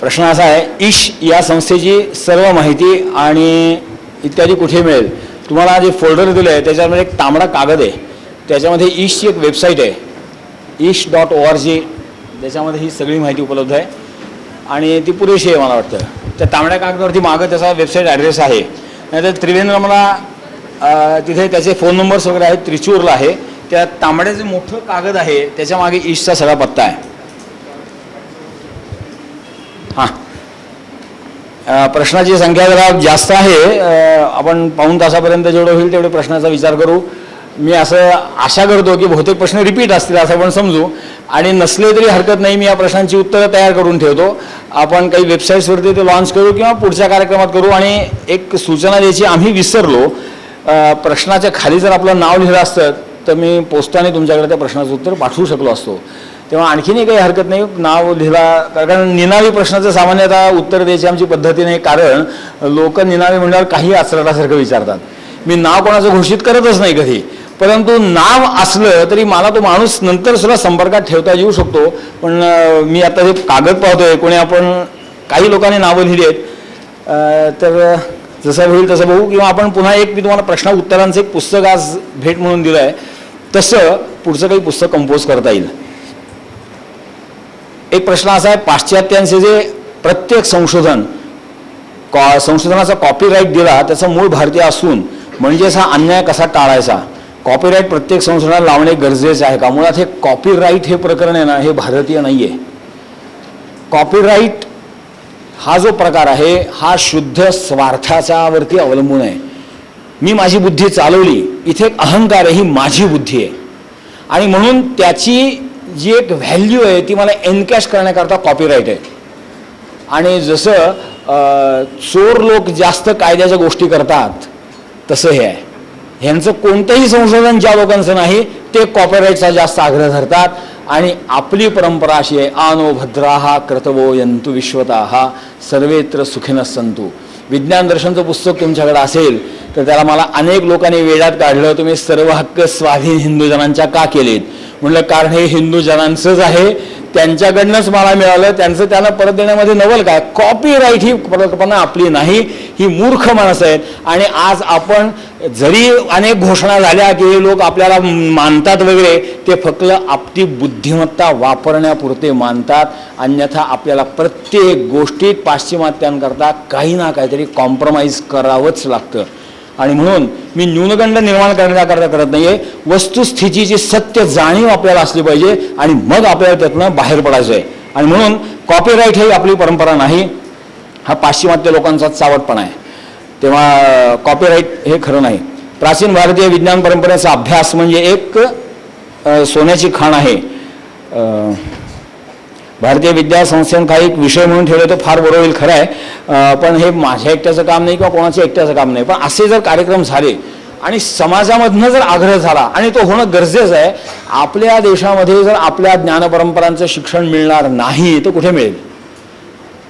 प्रश्न असा आहे, ईश या संस्थेची सर्व माहिती आणि इत्यादी कुठे मिळेल? तुम्हाला जे फोल्डर दिलं आहे त्याच्यामध्ये एक तांबडा कागद आहे, त्याच्यामध्ये ईशची एक वेबसाईट आहे ish.org, त्याच्यामध्ये ही सगळी माहिती उपलब्ध आहे आणि ती पुरेशी आहे मला वाटतं. त्या तांबड्या कागदावरती मागं त्याचा वेबसाईट ॲड्रेस आहे. नाहीतर त्रिवेंद्रमला तिथे त्याचे फोन नंबर्स वगैरे आहेत. त्रिचूरला आहे, त्या तांबड्याचे मोठं कागद आहे, त्याच्या मागे ईशचा सगळा पत्ता आहे. हां, प्रश्नाची संख्या जरा जास्त आहे, आपण पाऊण तासापर्यंत जेवढं होईल तेवढे प्रश्नाचा विचार करू. मी असं आशा करतो की बहुतेक प्रश्न रिपीट असतील असं आपण समजू, आणि नसले तरी हरकत नाही. मी या प्रश्नांची उत्तरं तयार करून ठेवतो. आपण काही वेबसाईट्सवरती ते लॉन्च करू किंवा पुढच्या कार्यक्रमात करू. आणि एक सूचना द्यायची, आम्ही विसरलो, प्रश्नाच्या खाली जर आपलं नाव लिहिलं असतं तर मी पोस्टाने तुमच्याकडे त्या प्रश्नाचं उत्तर पाठवू शकलो असतो. तेव्हा आणखीनही काही हरकत नाही, नाव लिहिला, कारण निनावी प्रश्नाचं सामान्यतः उत्तर द्यायची आमची पद्धती नाही, कारण लोक निनावी म्हणल्यावर काही आचरटासारखं विचारतात. मी नाव कोणाचं घोषित करतच नाही कधी, परंतु नाव असलं तरी मला तो माणूस नंतर सुद्धा संपर्कात ठेवता येऊ शकतो. पण मी आता हे कागद पाहतोय, कोणी आपण काही लोकांनी नावं लिहिली आहेत, तर जसं होईल तसं बघू. किंवा आपण पुन्हा एक, मी तुम्हाला प्रश्न उत्तरांचं एक पुस्तक आज भेट म्हणून दिलं आहे, तसं पुढचं काही पुस्तक कंपोज करता येईल. एक प्रश्न असा आहे, पाश्चात्यांचे जे प्रत्येक संशोधनाचा कॉपीराईट दिला त्याचा मूळ भारतीय असून म्हणजेच हा अन्याय कसा टाळायचा? कॉपीराईट प्रत्येक संशोधनाला लावणे गरजेचे आहे का? मुळात हे कॉपीराईट हे प्रकरण आहे ना, हे भारतीय नाही आहे. कॉपीराईट हा जो प्रकार आहे हा शुद्ध स्वार्थाच्यावरती अवलंबून आहे. मी माझी बुद्धी चालवली, इथे एक अहंकार आहे, ही माझी बुद्धी आहे, आणि म्हणून त्याची जी एक व्हॅल्यू आहे ती मला एनकॅश करण्याकरता कॉपीराईट आहे. आणि जसं चोर लोक जास्त कायद्याच्या गोष्टी करतात तसं हे आहे. ह्यांचं कोणतंही संशोधन ज्या लोकांचं नाही ते कॉपीराईटचा जास्त आग्रह धरतात. आणि आपली परंपरा अशी आहे, आनो भद्राहा कर्तवो यंतु विश्वताहा सर्वेत्र सुखिनः सन्तु. विज्ञान दर्शनचं पुस्तक तुमच्याकडे असेल तर त्याला मला अनेक लोकांनी वेड्यात काढलं, तुम्ही सर्व हक्क स्वाधीन हिंदू जनांच्या का केलेत? म्हणलं कारण हे हिंदू जनांचंच आहे, त्यांच्याकडनंच मला मिळालं, त्यांचं त्यांना परत देण्यामध्ये नवल काय? कॉपीराईट ही कल्पना आपली नाही, ही मूर्ख माणसं आहेत. आणि आज आपण जरी अनेक घोषणा झाल्या की हे लोक आपल्याला मानतात वगैरे, ते फक्त आपली बुद्धिमत्ता वापरण्यापुरते मानतात. अन्यथा आपल्याला प्रत्येक गोष्टीत पाश्चिमात्यांकरता काही ना काहीतरी कॉम्प्रोमाइज करावंच लागतं. आणि म्हणून मी न्यूनगंड निर्माण करण्याकरता करत नाही आहे, वस्तुस्थितीची सत्य जाणीव आपल्याला असली पाहिजे आणि मग आपल्याला त्यातनं बाहेर पडायचं आहे. आणि म्हणून कॉपीराईट ही आपली परंपरा नाही, हा पाश्चिमात्य लोकांचा चावटपणा आहे. तेव्हा कॉपीराईट हे खरं नाही. प्राचीन भारतीय विज्ञान परंपरेचा अभ्यास म्हणजे एक सोन्याची खाण आहे. भारतीय विद्या संस्थेने काही एक विषय म्हणून ठेवले तर फार बरोबर होईल, खरं आहे. पण हे माझ्या एकट्याचं काम नाही किंवा कोणाचं एकट्याचं काम नाही. पण असे जर कार्यक्रम झाले आणि समाजामधनं जर आग्रह झाला, आणि तो होणं गरजेचं आहे. आपल्या देशामध्ये जर आपल्या ज्ञानपरंपरांचं शिक्षण मिळणार नाही तर कुठे मिळेल?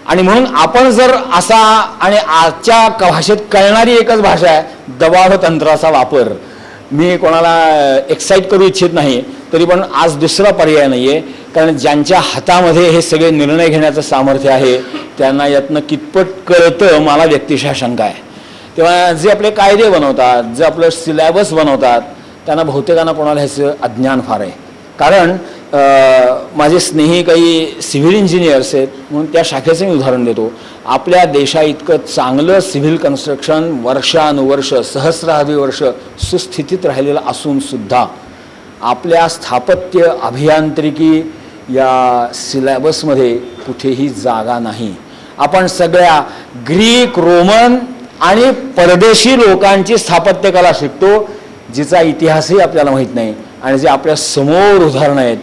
आणि म्हणून आपण जर असा, आणि आजच्या भाषेत कळणारी एकच भाषा आहे, दबाव तंत्राचा वापर. मी कोणाला एक्साईट करू इच्छित नाही, तरी पण आज दुसरा पर्याय नाही आहे. कारण ज्यांच्या हातामध्ये हे सगळे निर्णय घेण्याचं सामर्थ्य आहे त्यांना यातनं कितपत कळतं मला व्यक्तिशः शंका आहे. तेव्हा जे आपले कायदे बनवतात, जे आपलं सिलॅबस बनवतात, त्यांना बहुतेकांना कोणाला ह्याचं अज्ञान फार आहे. कारण माझे स्नेही काही सिव्हिल इंजिनियर्स आहेत, म्हणून त्या शाखेचं मी उदाहरण देतो. आपल्या देशा इतकं चांगलं सिव्हिल कन्स्ट्रक्शन वर्षानुवर्ष, सहस्राधिक वर्ष सुस्थितीत राहिलेलं असून सुद्धा आपल्या स्थापत्य अभियांत्रिकी या सिलॅबसमध्ये कुठेही जागा नाही. आपण सगळ्या ग्रीक, रोमन आणि परदेशी लोकांची स्थापत्यकला शिकतो, जिचा इतिहासही आपल्याला माहीत नाही. आणि जे आपल्या समोर उदाहरणं आहेत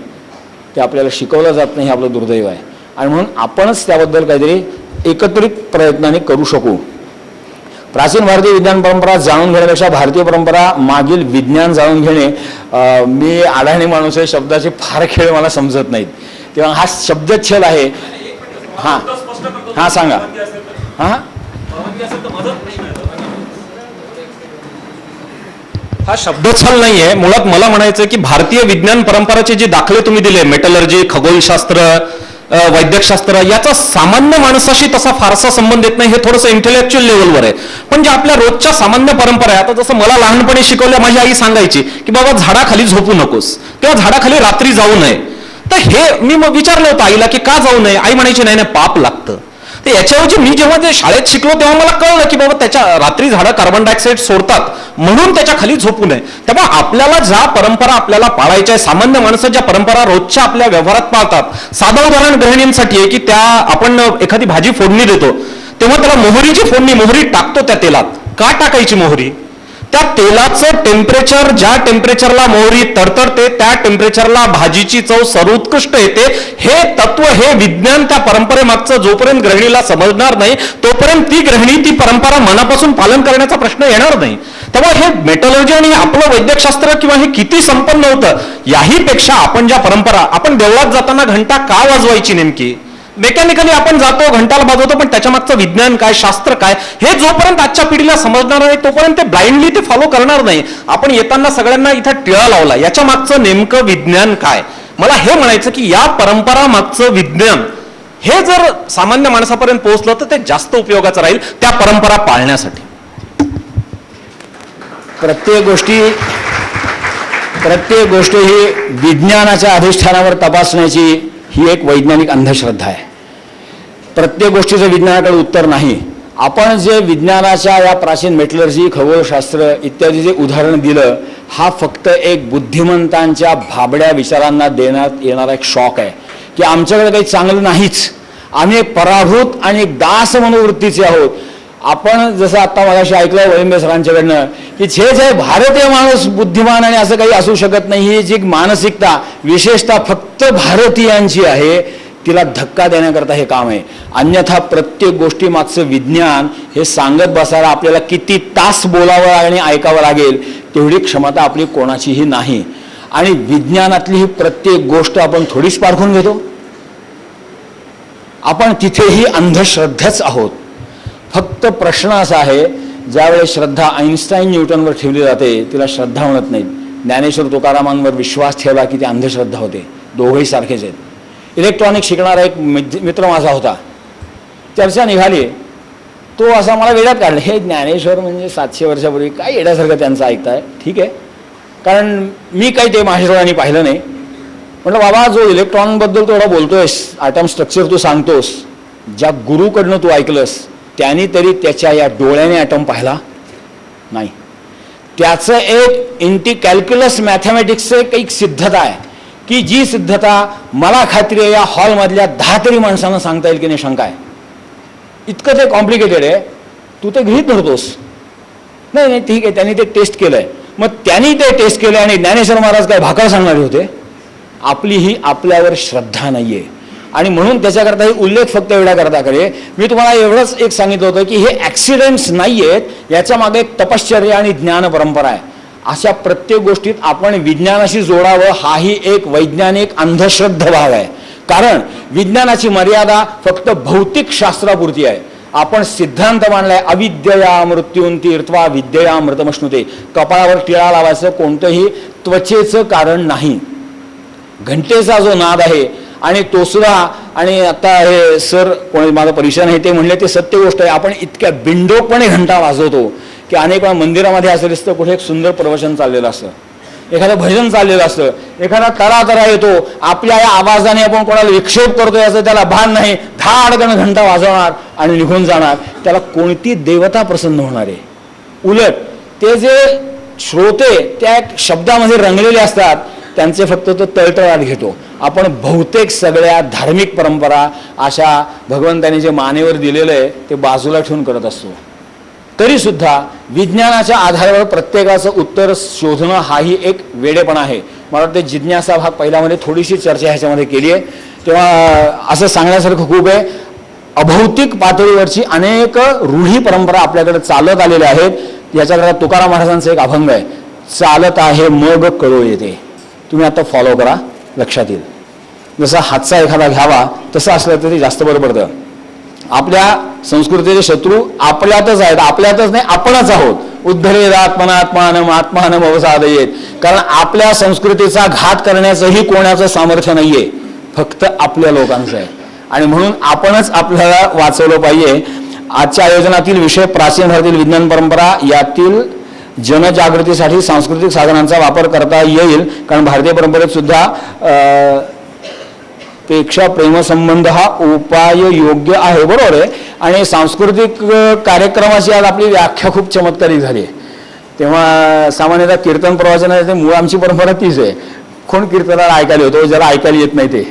ते आपल्याला शिकवलं जात नाही, हे आपलं दुर्दैव आहे. आणि म्हणून आपणच त्याबद्दल काहीतरी एकत्रित प्रयत्नाने करू शकू. प्राचीन भारतीय विज्ञान परंपरा जाणून घेण्यापेक्षा भारतीय परंपरा मागील विज्ञान जाणून घेणे. मी अडाणी माणूस आहे, शब्दाचे फार खेळ मला समजत नाहीत, तेव्हा हा शब्दच्छल आहे. हां हां सांगा. हां हा शब्दच्छल नाही आहे. मुळात मला म्हणायचं की भारतीय विज्ञान परंपराचे जे दाखले तुम्ही दिले, मेटलर्जी, खगोलशास्त्र, वैद्यकशास्त्र याचा सामान्य माणसाशी तसा फारसा संबंध येत नाही. हे थोडंसं इंटेलेक्च्युअल लेवलवर आहे. पण जे आपल्या रोजच्या सामान्य परंपरा आहे, आता जसं मला लहानपणी शिकवल्या माझी आई सांगायची की बाबा झाडाखाली झोपू नकोस किंवा झाडाखाली रात्री जाऊ नये. तर हे मी मग विचारलं होतं आईला की का जाऊ नये. आई म्हणायची नाही नाही पाप लागतं. तर याच्याऐवजी मी जेव्हा जे शाळेत शिकलो तेव्हा मला कळलं की बाबा त्याच्या रात्री झाडं कार्बन डायऑक्साईड सोडतात म्हणून त्याच्या खाली झोपू नये. तेव्हा आपल्याला ज्या परंपरा आपल्याला पाळायच्या आहे, सामान्य माणसं ज्या परंपरा रोजच्या आपल्या व्यवहारात पाळतात, साधं उदाहरण गृहिणींसाठी आहे की त्या आपण एखादी भाजी फोडणी देतो तेव्हा त्याला मोहरीची फोडणी, मोहरी टाकतो त्या तेलात. का टाकायची मोहरी? त्या तेलाचं टेम्परेचर ज्या टेम्परेचरला मोहरी तडतडते त्या टेम्परेचरला भाजीची चव सर्वोत्कृष्ट येते. हे तत्व, हे विज्ञान त्या परंपरेमागचं जोपर्यंत गृहिणीला समजणार नाही तोपर्यंत ती गृहिणी ती परंपरा मनापासून पालन करण्याचा प्रश्न येणार नाही. तेव्हा हे मेटलॉजी आणि आपलं वैद्यकशास्त्र किंवा हे किती संपन्न होतं याही पेक्षा आपण ज्या परंपरा, आपण देवळात जाताना घंटा का वाजवायची नेमकी? मेकॅनिकली आपण जातो, घंटाला वाजवतो, पण त्याच्या मागचं विज्ञान काय, शास्त्र काय, हे जोपर्यंत आजच्या पिढीला समजणार नाही तोपर्यंत ते ब्लाइंडली ते फॉलो करणार नाही. आपण येताना सगळ्यांना इथं टिळा लावला, याच्या मागचं नेमकं विज्ञान काय? मला हे म्हणायचं की या परंपरा मागचं विज्ञान हे जर सामान्य माणसापर्यंत पोहोचलं तर ते जास्त उपयोगाचं राहील त्या परंपरा पाळण्यासाठी. प्रत्येक गोष्ट ही विज्ञानाच्या अधिष्ठानावर तपासण्याची ही एक वैज्ञानिक अंधश्रद्धा आहे. प्रत्येक गोष्टीचं विज्ञानाकडे उत्तर नाही. आपण जे विज्ञानाच्या या प्राचीन मेटलर्जी, खगोलशास्त्र इत्यादी जे उदाहरण दिलं, हा फक्त एक बुद्धिमंतांच्या भाबड्या विचारांना देण्यात येणारा एक शॉक आहे की आमच्याकडे काही चांगलं नाहीच, आम्ही एक पराभूत आणि एक दास मनोवृत्तीचे आहोत. आपण जसं आता मगाशी ऐकलं वळिंबे सरांच्याकडनं की जे भारतीय माणूस बुद्धिमान आणि असं काही असू शकत नाही, ही जी मानसिकता विशेषतः फक्त भारतीयांची आहे, तिला धक्का देण्याकरता हे काम आहे. अन्यथा प्रत्येक गोष्टी मागचं विज्ञान हे सांगत बसायला आपल्याला किती तास बोलावं आणि ऐकावं लागेल तेवढी क्षमता आपली कोणाचीही नाही. आणि विज्ञानातली ही प्रत्येक गोष्ट आपण थोडीच पारखून घेतो. आपण तिथेही अंधश्रद्धेच आहोत. फक्त प्रश्न असा आहे, ज्यावेळेस श्रद्धा आईन्स्टाईन न्यूटनवर ठेवली जाते तिला श्रद्धा म्हणत नाहीत. ज्ञानेश्वर तुकारामांवर विश्वास ठेवला की ती अंधश्रद्धा होते. दोघंही सारखेच आहेत. इलेक्ट्रॉनिक शिकणारा एक मित्र माझा होता, चर्चा निघाली, तो असा मला वेड्यात काढला, हे ज्ञानेश्वर म्हणजे 700 वर्षापूर्वी काय येण्यासारखं त्यांचं ऐकताय. ठीक आहे, कारण मी काही ते माहेश्वरांनी पाहिलं नाही. म्हटलं बाबा, जो इलेक्ट्रॉनबद्दल तू एवढा बोलतोयस, ॲटम स्ट्रक्चर तू सांगतोस, ज्या गुरुकडनं तू ऐकलंस त्यांनी तरी त्याच्या या डोळ्याने ॲटम पाहिला नाही. त्याचं एक कॅल्क्युलस मॅथमॅटिक्सचं एक सिद्धता आहे की जी सिद्धता मला खात्री आहे या हॉलमधल्या 10 तरी माणसांना सांगता येईल की नाही शंका आहे. इतकं ते कॉम्प्लिकेटेड आहे. तू ते गृहीत धरतोस. नाही नाही ठीक आहे, त्यांनी ते टेस्ट केलंय. मग त्यांनी ते टेस्ट केलं आणि ज्ञानेश्वर महाराज काय भाकर सांगणारे होते? आपली ही आपल्यावर श्रद्धा नाहीये. आणि म्हणून त्याच्याकरता ही उल्लेख फक्त एवढ्या करता करे. मी तुम्हाला एवढंच एक सांगितलं होतं की हे ॲक्सिडेंट्स नाही आहेत, याच्या मागे एक तपश्चर्या आणि ज्ञान परंपरा आहे. अशा प्रत्येक गोष्टीत आपण विज्ञानाशी जोडावं हाही एक वैज्ञानिक अंधश्रद्ध भाव आहे. कारण विज्ञानाची मर्यादा फक्त भौतिक शास्त्रापुरती आहे. आपण सिद्धांत मांडलाय, अविद्यया मृत्यून तीर्थवा विद्यया मृतमश्नुते. कपाळावर टिळा लावायचं कोणतंही त्वचेचं कारण नाही. घंटेचा जो नाद आहे आणि तो सुद्धा, आणि आता हे सर कोणी माझं परिचय आहे ते म्हणले ते सत्य गोष्ट आहे, आपण इतक्या बिंडोकपणे घंटा वाजवतो की अनेक वेळा मंदिरामध्ये असं दिसतं कुठे एक सुंदर प्रवचन चाललेलं असतं, एखादं भजन चाललेलं असतं, एखादा तरा येतो, आपल्या या आवाजाने आपण कोणाला विक्षेप करतो याचं त्याला भान नाही, धाडकन घंटा वाजवणार आणि निघून जाणार. त्याला कोणती देवता प्रसन्न होणार आहे? उलट ते जे श्रोते त्या शब्दामध्ये रंगलेले असतात त्यांचे फक्त तो तळतळाट घेतो. आपण बहुतेक सगळ्या धार्मिक परंपरा अशा भगवंताने जे मानेवर दिलेलं आहे ते बाजूला ठेवून करत असतो. तरी सुद्धा विज्ञानाच्या आधारावर प्रत्येकाचं उत्तर शोधणं हाही एक वेडेपणा आहे. मला वाटतं जिज्ञासा भाग पहिल्यामध्ये थोडीशी चर्चा ह्याच्यामध्ये केली आहे. तेव्हा असं सांगण्यासारखं खूप आहे. अभौतिक पातळीवरची अनेक रूढी परंपरा आपल्याकडे चालत आलेल्या आहेत. याच्याकडे तुकाराम महाराजांचा एक अभंग आहे, चालत आहे मग कळो येते. तुम्ही आता फॉलो करा, लक्षात येईल. जसा हातचा एखादा घ्यावा तसं असलं तरी जास्त बरं पडतं. आपल्या संस्कृतीचे शत्रू आपल्यातच आहेत, आपल्यातच नाही आपणच आहोत. उद्धरेद आत्मनात्मानम आत्मानम अवसादयेत. कारण आपल्या संस्कृतीचा घात करण्याचंही कोणाचं सामर्थ्य नाहीये, फक्त आपल्या लोकांचं आहे. आणि म्हणून आपणच आपल्याला वाचवलं पाहिजे. आजच्या आयोजनातील विषय प्राचीन भारतीय विज्ञान परंपरा, यातील जनजागृतीसाठी सांस्कृतिक साधनांचा वापर करता येईल, कारण भारतीय परंपरेत सुद्धा पेक्षा प्रेमसंबंध हा उपाय योग्य आहे. बरोबर आहे. आणि सांस्कृतिक कार्यक्रमाची आज आपली व्याख्या खूप चमत्कारिक झाली आहे. तेव्हा सामान्यतः कीर्तन प्रवचनाची मूळ आमची परंपरा तीच आहे. कोण कीर्तनाला ऐकायला होतो, ज्याला ऐकायला येत नाही ते.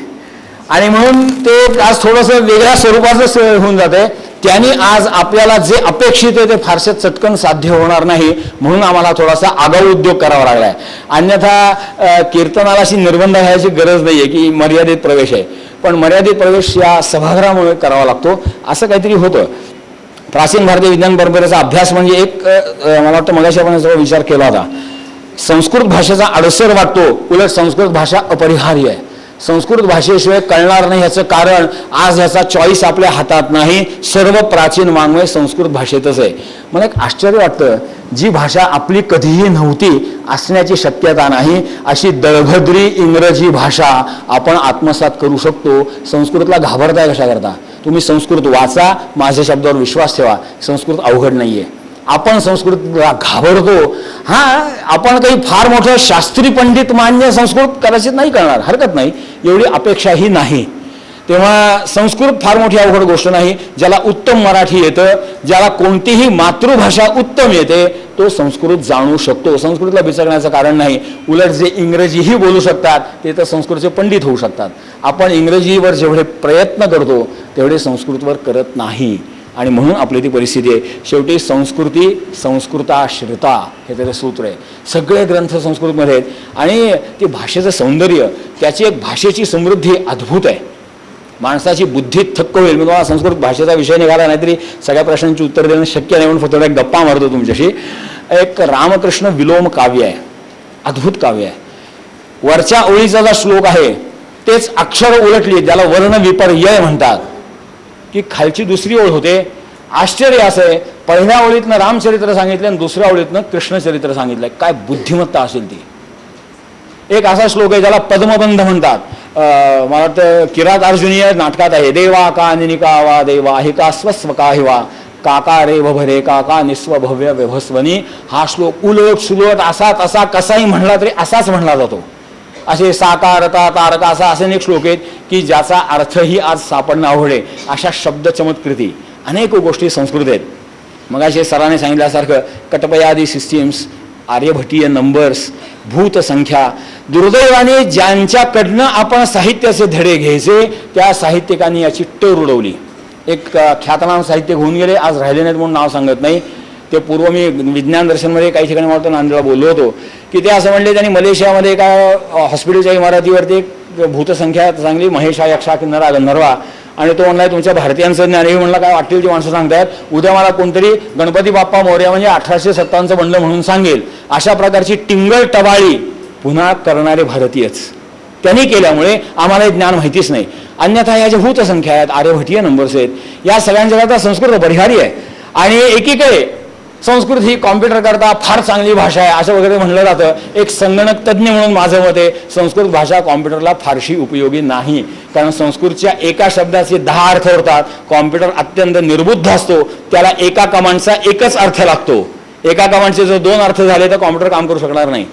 आणि म्हणून ते आज थोडंसं वेगळ्या स्वरूपाचं होऊन जाते. त्यांनी आज आपल्याला जे अपेक्षित आहे ते फारसे चटकन साध्य होणार नाही, म्हणून आम्हाला थोडासा आगाऊ उद्योग करावा लागला आहे. अन्यथा कीर्तनाला अशी निर्बंध घ्यायची गरज नाही आहे की मर्यादित प्रवेश आहे, पण मर्यादित प्रवेश या सभागृहामुळे करावा लागतो, असं काहीतरी होतं. प्राचीन भारतीय विज्ञान परंपरेचा अभ्यास म्हणजे एक मला वाटतं मगाशी आपण याचा विचार केला होता. संस्कृत भाषेचा अडसर वाटतो, उलट संस्कृत भाषा अपरिहार्य आहे. संस्कृत भाषेशिवाय कळणार नाही याचं कारण आज ह्याचा चॉईस आपल्या हातात नाही. सर्व प्राचीन वाङ्मय संस्कृत भाषेतच आहे. मला एक आश्चर्य वाटतं, जी भाषा आपली कधीही नव्हती, असण्याची शक्यता नाही, अशी दळभद्री इंग्रजी भाषा आपण आत्मसात करू शकतो. संस्कृतला घाबरताय कशा करता? तुम्ही संस्कृत वाचा, माझ्या शब्दावर विश्वास ठेवा, संस्कृत अवघड नाहीये. आपण संस्कृतला घाबरतो. आपण काही फार मोठं शास्त्री पंडित मान्य संस्कृत कदाचित नाही करणार, हरकत नाही, एवढी अपेक्षाही नाही. तेव्हा संस्कृत फार मोठी अवघड गोष्ट नाही. ज्याला उत्तम मराठी येतं, ज्याला कोणतीही मातृभाषा उत्तम येते, तो संस्कृत जाणू शकतो. संस्कृतला बिचकण्याचं कारण नाही. उलट जे इंग्रजीही बोलू शकतात ते तर संस्कृतचे पंडित होऊ शकतात. आपण इंग्रजीवर जेवढे प्रयत्न करतो तेवढे संस्कृतवर करत नाही, आणि म्हणून आपली ती परिस्थिती आहे. शेवटी संस्कृती संस्कृताश्रिता हे त्याचं सूत्र आहे. सगळे ग्रंथ संस्कृतमध्ये आहेत, आणि ते भाषेचं सौंदर्य, त्याची एक भाषेची समृद्धी अद्भुत आहे. माणसाची बुद्धी थक्क होईल. मी तुम्हाला संस्कृत भाषेचा विषय निघाला नाहीतरी सगळ्या प्रश्नांची उत्तर देणं शक्य नाही, म्हणून फक्त एक गप्पा मारतो तुमच्याशी. एक रामकृष्ण विलोम काव्य आहे, अद्भुत काव्य आहे. वरच्या ओळीचा जो श्लोक आहे तेच अक्षर उलटली, ज्याला वर्ण विपर्यय म्हणतात, की खालची दुसरी ओळ होते. आश्चर्य असं आहे, पहिल्या ओळीतनं रामचरित्र सांगितलं आणि दुसऱ्या ओळीतनं कृष्णचरित्र सांगितलंय. काय बुद्धिमत्ता असेल ती. एक असा श्लोक आहे ज्याला पद्मबंध म्हणतात. मला वाटतं किरात अर्जुनीय नाटकात आहे. देवा का निनिका वा देवा हि का स्वस्व का हिवा काका रे भरे काका निस्व भव्य व्यभस्वनी. हा श्लोक उलट सुलट असा तसा कसाही म्हणला तरी असाच म्हणला जातो. असे साकारता तारका असे अनेक श्लोक आहेत की ज्याचा अर्थही आज सापडणं अवघड आहे. अशा शब्द चमत्कृती अनेक गोष्टी संस्कृत आहेत. मग असे सरांनी सांगितल्यासारखं कटपयादी सिस्टीम्स, आर्यभटीय नंबर्स, भूतसंख्या. दुर्दैवाने ज्यांच्याकडनं आपण साहित्याचे धडे घ्यायचे त्या साहित्यिकांनी याची टर उडवली. एक ख्यातनाम साहित्यिक होऊन गेले, आज राहिले नाहीत म्हणून नाव सांगत नाही. ते पूर्व मी विज्ञान दर्शनमध्ये काही ठिकाणी मला नांदेडला बोललो होतो की ते असं म्हणले, त्यांनी मलेशियामध्ये एका हॉस्पिटलच्या इमारतीवरती एक भूतसंख्या चांगली महेशा यक्षा किन्नरा गंधर्वा, आणि तो म्हणला तुमच्या भारतीयांचं ज्ञान हे म्हणलं काय वाटेल ती माणसं सांगतायत. उद्या मला कोणतरी गणपती बाप्पा मोरया म्हणजे 1857 बनलं म्हणून सांगेल. अशा प्रकारची टिंगल टवाळी पुन्हा करणारे भारतीयच त्यांनी केल्यामुळे आम्हाला हे ज्ञान माहितीच नाही. अन्यथा या ज्या भूतसंख्या आहेत, आर्यभटीय नंबर्स आहेत, या सगळ्यांच्या करता संस्कृत अपरिहार्य आहे. आणि एकीकडे संस्कृत ही कॉम्प्युटर करता फार चांगली भाषा आहे असं वगैरे म्हणलं जातं. एक संगणक तज्ज्ञ म्हणून माझं मत आहे, संस्कृत भाषा कॉम्प्युटरला फारशी उपयोगी नाही. कारण संस्कृतच्या एका शब्दाचे 10 अर्थ होतात. कॉम्प्युटर अत्यंत निर्बुद्ध असतो, त्याला एका कमांडचा एकच अर्थ लागतो. एका कमांडचे जर 2 अर्थ झाले तर कॉम्प्युटर काम करू शकणार नाही.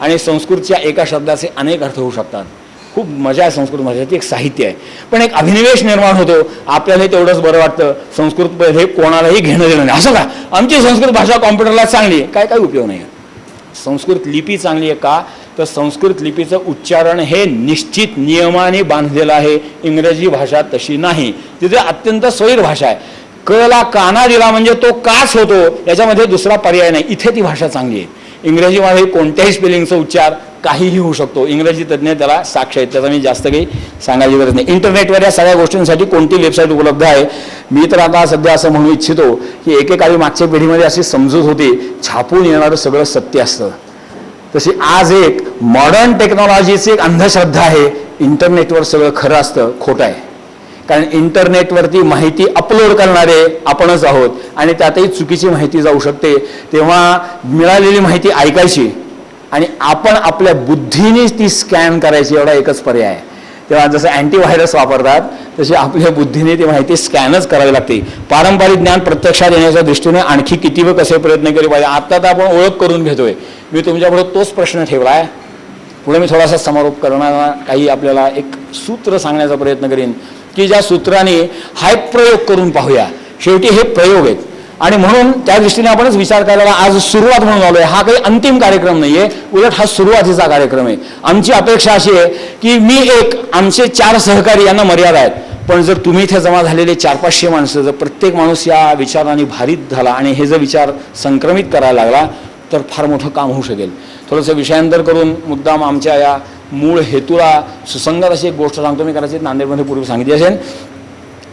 आणि संस्कृतच्या एका शब्दाचे अनेक अर्थ होऊ शकतात. खूप मजा आहे संस्कृत भाषेची, एक साहित्य आहे. पण एक अभिनिवेश निर्माण होतो, आपल्याला तेवढंच बरं वाटतं संस्कृत हे कोणालाही घेणं देणं नाही. असं का आमची संस्कृत भाषा कॉम्प्युटरला चांगली आहे, काय उपयोग नाही. संस्कृत लिपी चांगली आहे का, तर संस्कृत लिपीचं उच्चारण हे निश्चित नियमाने बांधलेलं आहे. इंग्रजी भाषा तशी नाही, तिथे अत्यंत स्वैर भाषा आहे. कला काना दिला म्हणजे तो काच होतो, याच्यामध्ये दुसरा पर्याय नाही. इथे ती भाषा चांगली आहे. इंग्रजीमध्ये कोणत्याही स्पेलिंगचा उच्चार काहीही होऊ शकतो. इंग्रजी तज्ज्ञ त्याला साक्ष आहेत, त्याचा मी जास्त काही सांगायची गरज नाही. इंटरनेटवर या सगळ्या गोष्टींसाठी कोणती वेबसाईट उपलब्ध आहे. मी तर आता सध्या असं म्हणू इच्छितो की एकेकाळी मागच्या पिढीमध्ये अशी समजूत होती छापून येणारं सगळं सत्य असतं, तशी आज एक मॉडर्न टेक्नॉलॉजीची एक अंधश्रद्धा आहे. इंटरनेटवर सगळं खरं असतं, खोटं आहे. कारण इंटरनेटवरती माहिती अपलोड करणारे आपणच आहोत, आणि त्यातही चुकीची माहिती जाऊ शकते. तेव्हा मिळालेली माहिती ऐकायची आणि आपण आपल्या बुद्धीने ती स्कॅन करायची, एवढा एकच पर्याय आहे. किंवा जसं अँटीव्हायरस वापरतात तशी आपल्या बुद्धीने ती माहिती स्कॅनच करावी लागते. पारंपरिक ज्ञान प्रत्यक्षात येण्याच्या दृष्टीने आणखी किती व कसे प्रयत्न केले पाहिजे. आता तर आपण ओळख करून घेतोय. मी तुमच्यापुढे तोच प्रश्न ठेवला आहे. पुढे मी थोडासा समारोप करणारा काही आपल्याला एक सूत्र सांगण्याचा प्रयत्न करीन की ज्या सूत्राने हा एक प्रयोग करून पाहूया. शेवटी हे प्रयोग आहेत आणि म्हणून त्या दृष्टीने आपणच विचार करायला आज सुरुवात म्हणून आलोय. हा काही अंतिम कार्यक्रम नाहीये, उलट हा सुरुवातीचा कार्यक्रम आहे. आमची अपेक्षा अशी आहे की मी एक, आमचे 4 सहकारी यांना मर्यादा आहेत, पण जर तुम्ही इथे जमा झालेले 400-500 माणसं जर प्रत्येक माणूस या विचाराने भारित झाला आणि हे जर विचार संक्रमित करायला लागला तर फार मोठं काम होऊ शकेल. थोडंसं विषयांतर करून मुद्दाम आमच्या या मूळ हेतूला सुसंगत अशी एक गोष्ट सांगतो. मी कदाचित नांदेडमध्ये पूर्वी सांगितली असेल.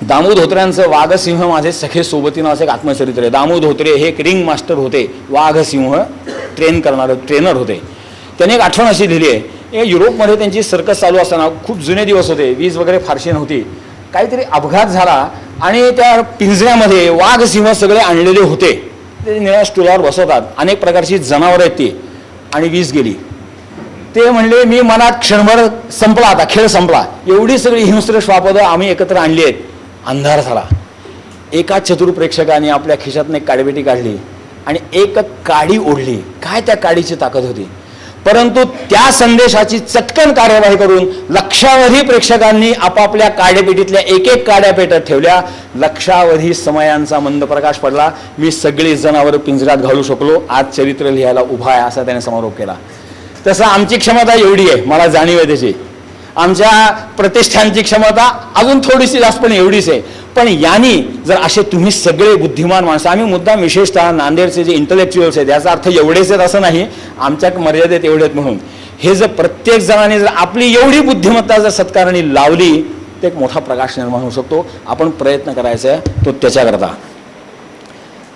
दामू धोत्र्यांचं वाघसिंह माझे सखे सोबतीनं असं एक आत्मचरित्र आहे. दामू धोत्रे हे एक रिंग मास्टर होते, वाघसिंह ट्रेन करणारे ट्रेनर होते. त्यांनी एक आठवण अशी लिहिली आहे. युरोपमध्ये त्यांची सर्कस चालू असताना खूप जुने दिवस होते, वीज वगैरे फारशी नव्हती. काहीतरी अपघात झाला आणि त्या पिंजऱ्यामध्ये वाघसिंह सगळे आणलेले होते. ते निळ्या स्टुलावर बसवतात, अनेक प्रकारची जनावरं आहेत ती, आणि वीज गेली. ते म्हणले मी मनात क्षणभर संपला, आता खेळ संपला. एवढी सगळी हिंस्र श्वापदं आम्ही एकत्र आणली आहेत. अंधार झाला. एका चतुर प्रेक्षकाने आपल्या खिशातून एक काडीपेटी काढली आणि एक काडी ओढली. काय त्या काडीची ताकद होती. परंतु त्या संदेशाची चटकन कार्यवाही करून लक्षावधी प्रेक्षकांनी आपापल्या काड्यापेटीतल्या एक काड्या पेटत ठेवल्या. लक्षावधी समयांचा मंद प्रकाश पडला. मी सगळी जनावरं पिंजऱ्यात घालू शकलो. आज चरित्र लिहायला उभा आहे, असा त्याने समारोप केला. तसं आमची क्षमता एवढी आहे, मला जाणीव आहे त्याची. आमच्या प्रतिष्ठानची क्षमता अजून थोडीशी जास्त, पण एवढीच आहे. पण यांनी जर असे तुम्ही सगळे बुद्धिमान माणसं, आम्ही मुद्दाम विशेषतः नांदेडचे जे इंटलेक्च्युअल्स आहेत, याचा अर्थ एवढेच आहेत असं नाही, आमच्या मर्यादेत एवढे आहेत म्हणून, हे जर प्रत्येक जणांनी जर आपली एवढी बुद्धिमत्ता जर सत्कारणी लावली तर एक मोठा प्रकाश निर्माण होऊ शकतो. आपण प्रयत्न करायचा आहे तो त्याच्याकरता.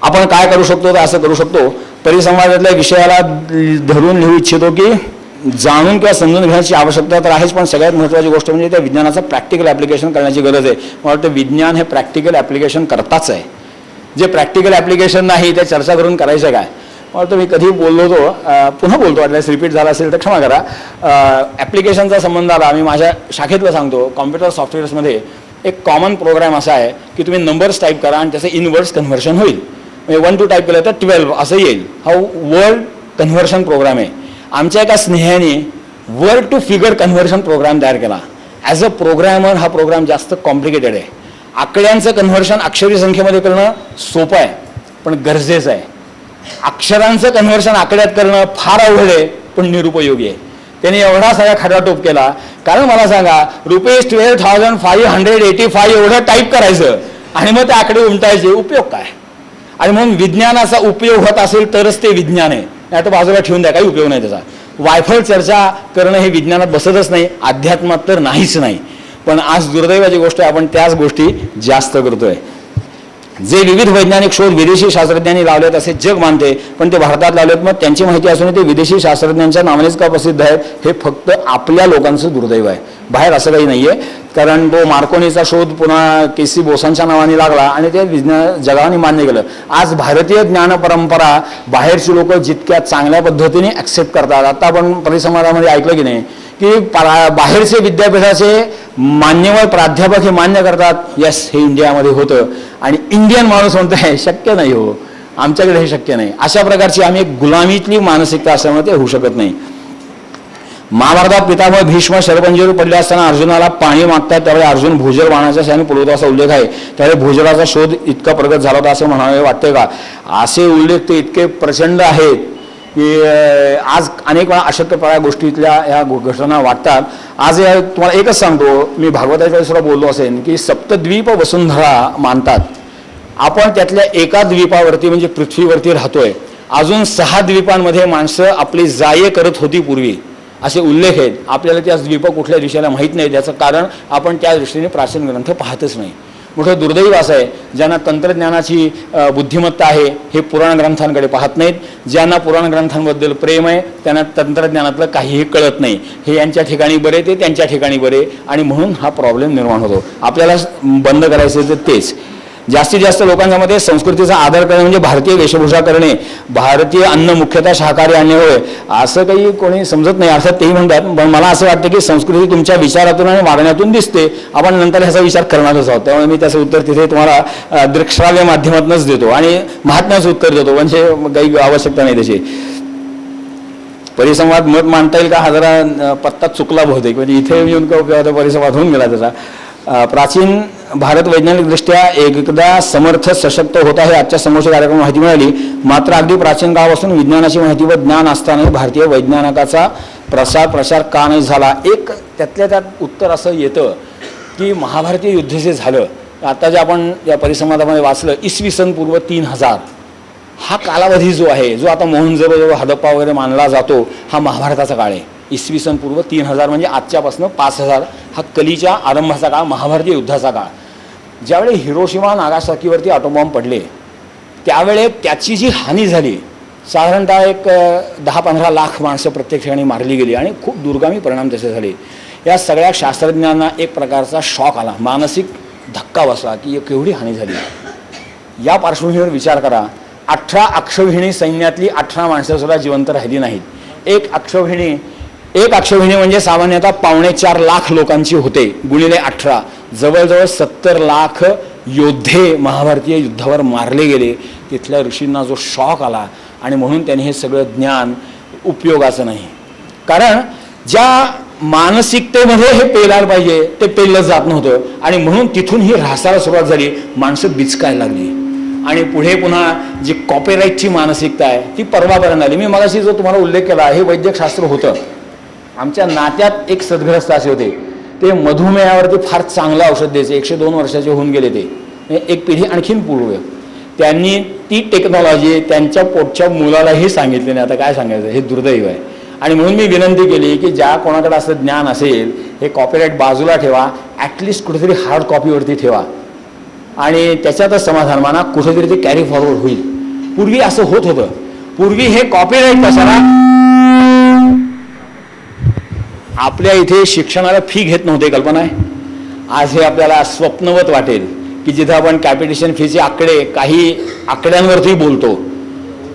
आपण काय करू शकतो तर असं करू शकतो. परिसंवादातल्या विषयाला धरून लिहू इच्छितो की जाणून किंवा समजून घेण्याची आवश्यकता तर आहेच, पण सगळ्यात महत्त्वाची गोष्ट म्हणजे त्या विज्ञानाचं प्रॅक्टिकल ॲप्लिकेशन करण्याची गरज आहे. मला वाटतं विज्ञान हे प्रॅक्टिकल ॲप्लिकेशन करताच आहे. जे प्रॅक्टिकल ॲप्लिकेशन नाही ते चर्चा करून करायचं काय. मला वाटतं मी कधी बोललो होतो, पुन्हा बोलतो, वाटल्यास रिपीट झाला असेल तर क्षमा करा. ॲप्लिकेशनचा संबंध आला, मी माझ्या शाखेतलं सांगतो. कॉम्प्युटर सॉफ्टवेअर्समध्ये एक कॉमन प्रोग्राम असा आहे की तुम्ही नंबर्स टाईप करा आणि त्याचं इनवर्स कन्व्हर्शन होईल. म्हणजे 1 to टाईप केलं तर 12 असं येईल. हा वर्ड कन्व्हर्शन प्रोग्राम आहे. आमच्या एका स्नेहाने word to figure conversion program तयार केला. ॲज अ प्रोग्रॅमर हा प्रोग्राम जास्त कॉम्प्लिकेटेड आहे. आकड्यांचं कन्व्हर्शन अक्षरी संख्येमध्ये करणं सोपं आहे पण गरजेचं आहे. अक्षरांचं कन्व्हर्शन आकड्यात करणं फार अवघड आहे पण निरुपयोगी आहे. त्याने एवढा सगळा खटाटोप केला. कारण मला सांगा, ₹12,585 एवढं टाईप करायचं आणि मग ते आकडे उमटायचे, उपयोग काय. आणि म्हणून विज्ञानाचा उपयोग होत असेल तरच ते विज्ञान आहे, नाही तर बाजूला ठेवून द्या, काही उपयोग नाही त्याचा. वायफळ चर्चा करणं हे विज्ञानात बसतच नाही, अध्यात्मात तर नाहीच नाही. पण आज दुर्दैवाची गोष्ट आहे, आपण त्याच गोष्टी जास्त करतोय. जे विविध वैज्ञानिक शोध विदेशी शास्त्रज्ञांनी लावलेत असे जग मानते, पण ते भारतात लावलेत. मग त्यांची माहिती असून ते विदेशी शास्त्रज्ञांच्या नावानेच का प्रसिद्ध आहेत, हे फक्त आपल्या लोकांचं दुर्दैव आहे. बाहेर असं काही नाही आहे. कारण तो मार्कोनीचा शोध पुन्हा केसी बोसांच्या नावाने लागला आणि ते विज्ञान जगाने मान्य केलं. आज भारतीय ज्ञान परंपरा बाहेरची लोक जितक्या चांगल्या पद्धतीने ॲक्सेप्ट करतात. आता आपण परिसंवादामध्ये ऐकलं की नाही की बाहेरचे विद्यापीठाचे मान्यवर प्राध्यापक हे मान्य करतात, यस हे इंडियामध्ये होतं, आणि इंडियन माणूस म्हणतो हे शक्य नाही, हो आमच्याकडे हे शक्य नाही. अशा प्रकारची आम्ही एक गुलामीतली मानसिकता असल्यामुळे ते होऊ शकत नाही. महाभारतात पितामह भीष्म शरपंजरी पडले असताना अर्जुनाला पाणी मागतात, त्यावेळी अर्जुन भूजल वाहनाच्या शाने पुरवतो असा उल्लेख आहे. त्यावेळी भूजलाचा शोध इतका प्रगत झाला होता असं म्हणावे वाटते का. असे उल्लेख ते इतके प्रचंड आहेत की आज अनेक वेळा अशक्यपणा गोष्टीतल्या ह्या घटना वाटतात. आज तुम्हाला एकच सांगतो, मी भागवताच्या सुद्धा बोललो असेल की सप्तद्वीप वसुंधरा मानतात. आपण त्यातल्या एका द्वीपावरती म्हणजे पृथ्वीवरती राहतोय. अजून 6 द्वीपांमध्ये माणसं आपली जाये करत होती पूर्वी, असे उल्लेख आहेत. आपल्याला त्या द्वीप कुठल्या दिशेला माहीत नाही. त्याचं कारण आपण त्या दृष्टीने प्राचीन ग्रंथ पाहतच नाही. मोठं दुर्दैव असं आहे, ज्यांना तंत्रज्ञानाची बुद्धिमत्ता आहे हे पुराण ग्रंथांकडे पाहत नाहीत. ज्यांना पुराण ग्रंथांबद्दल प्रेम आहे त्यांना तंत्रज्ञानातलं काहीही कळत नाही. हे यांच्या ठिकाणी बरे, ते त्यांच्या ठिकाणी बरे, आणि म्हणून हा प्रॉब्लेम निर्माण होतो. आपल्याला बंद करायचं तर तेच. जास्तीत जास्त लोकांच्या मध्ये संस्कृतीचा आदर करणे म्हणजे भारतीय वेशभूषा करणे, भारतीय अन्न मुख्यतः शाकाहारी अन्न होय असं काही कोणी समजत नाही. अर्थात तेही म्हणतात, पण मला असं वाटतं की संस्कृती तुमच्या विचारातून आणि वागण्यातून दिसते. आपण नंतर ह्याचा विचार करणारच आहोत. त्यामुळे मी त्याचं उत्तर तिथे तुम्हाला दृकश्राव्य माध्यमातूनच देतो आणि महात्म्याचं उत्तर देतो, म्हणजे काही आवश्यकता नाही त्याची. परिसंवाद मत मांडता येईल का हा जरा पत्ता चुकला बहुतेक, म्हणजे इथे येऊन का उपयोग परिसंवाद होऊन गेला त्याचा. प्राचीन भारत वैज्ञानिकदृष्ट्या एकदा समर्थ सशक्त होता हे आजच्या समोरच्या कार्यक्रमात माहिती मिळाली. मात्र अगदी प्राचीन काळापासून विज्ञानाची माहिती व ज्ञान असतानाही भारतीय वैज्ञानिकाचा प्रसार का नाही झाला. एक त्यातल्या त्यात उत्तर असं येतं की महाभारतीय युद्ध जे झालं, आता जे आपण या परिसंवादामध्ये वाचलं, इसवी सन पूर्व 3000 हा कालावधी जो आहे, जो आता मोहनजोदडो हडप्पा वगैरे मानला जातो, हा महाभारताचा काळ आहे. इसवी सन पूर्व 3000 म्हणजे आजच्यापासून 5000 हा कलीच्या आरंभाचा काळ, महाभारतीय युद्धाचा काळ. ज्यावेळी हिरोशिमा नागासाकीवरती अटोबॉम्ब पडले त्यावेळे त्याची जी हानी झाली, साधारणतः एक 10-15 लाख माणसं प्रत्येक ठिकाणी मारली गेली आणि खूप दुर्गामी परिणाम त्याचे झाले. या सगळ्या शास्त्रज्ञांना एक प्रकारचा शॉक आला, मानसिक धक्का बसला की केवढी हानी झाली. या पार्श्वभूमीवर विचार करा, 18 अक्षौहिणी सैन्यातली 18 माणसं सुद्धा जिवंत राहिली नाहीत. एक अक्षौहिणी म्हणजे सामान्यतः 4.25 लाख लोकांची होते, गुणिले 18 जवळजवळ 70 लाख योद्धे महाभारतीय युद्धावर मारले गेले. तिथल्या ऋषींना जो शॉक आला आणि म्हणून त्यांनी हे सगळं ज्ञान उपयोगाचं नाही. कारण ज्या मानसिकतेमध्ये हे पेलायला पाहिजे ते पेललं जात नव्हतं आणि म्हणून तिथून ही ऱ्हासाला सुरुवात झाली. माणसं बिचकायला लागली आणि पुढे पुन्हा जी कॉपीराईटची मानसिकता आहे ती परवापर्यंत आली. मी मगाशी जो तुम्हाला उल्लेख केला हे वैद्यकशास्त्र होतं. आमच्या नात्यात एक सद्ग्रस्त असे होते, ते मधुमेहावरती फार चांगलं औषध द्यायचे. 102 वर्षाचे होऊन गेले ते, एक पिढी आणखीन पूर्व. त्यांनी ती टेक्नॉलॉजी त्यांच्या पोटच्या मुलालाही सांगितली नाही. आता काय सांगायचं, हे दुर्दैव आहे. आणि म्हणून मी विनंती केली की ज्या कोणाकडे असं ज्ञान असेल हे कॉपीराईट बाजूला ठेवा, ॲटलिस्ट कुठेतरी हार्ड कॉपीवरती ठेवा आणि त्याच्यातच समाधान माना, कुठेतरी ते कॅरी फॉरवर्ड होईल. पूर्वी असं होत होतं. पूर्वी हे कॉपीराईट कशाला, आपल्या इथे शिक्षणाला फी घेत नव्हते, कल्पना आहे. आज हे आपल्याला स्वप्नवत वाटेल की जिथं आपण कॅपिटेशन फीचे आकडे काही आकड्यांवरती बोलतो.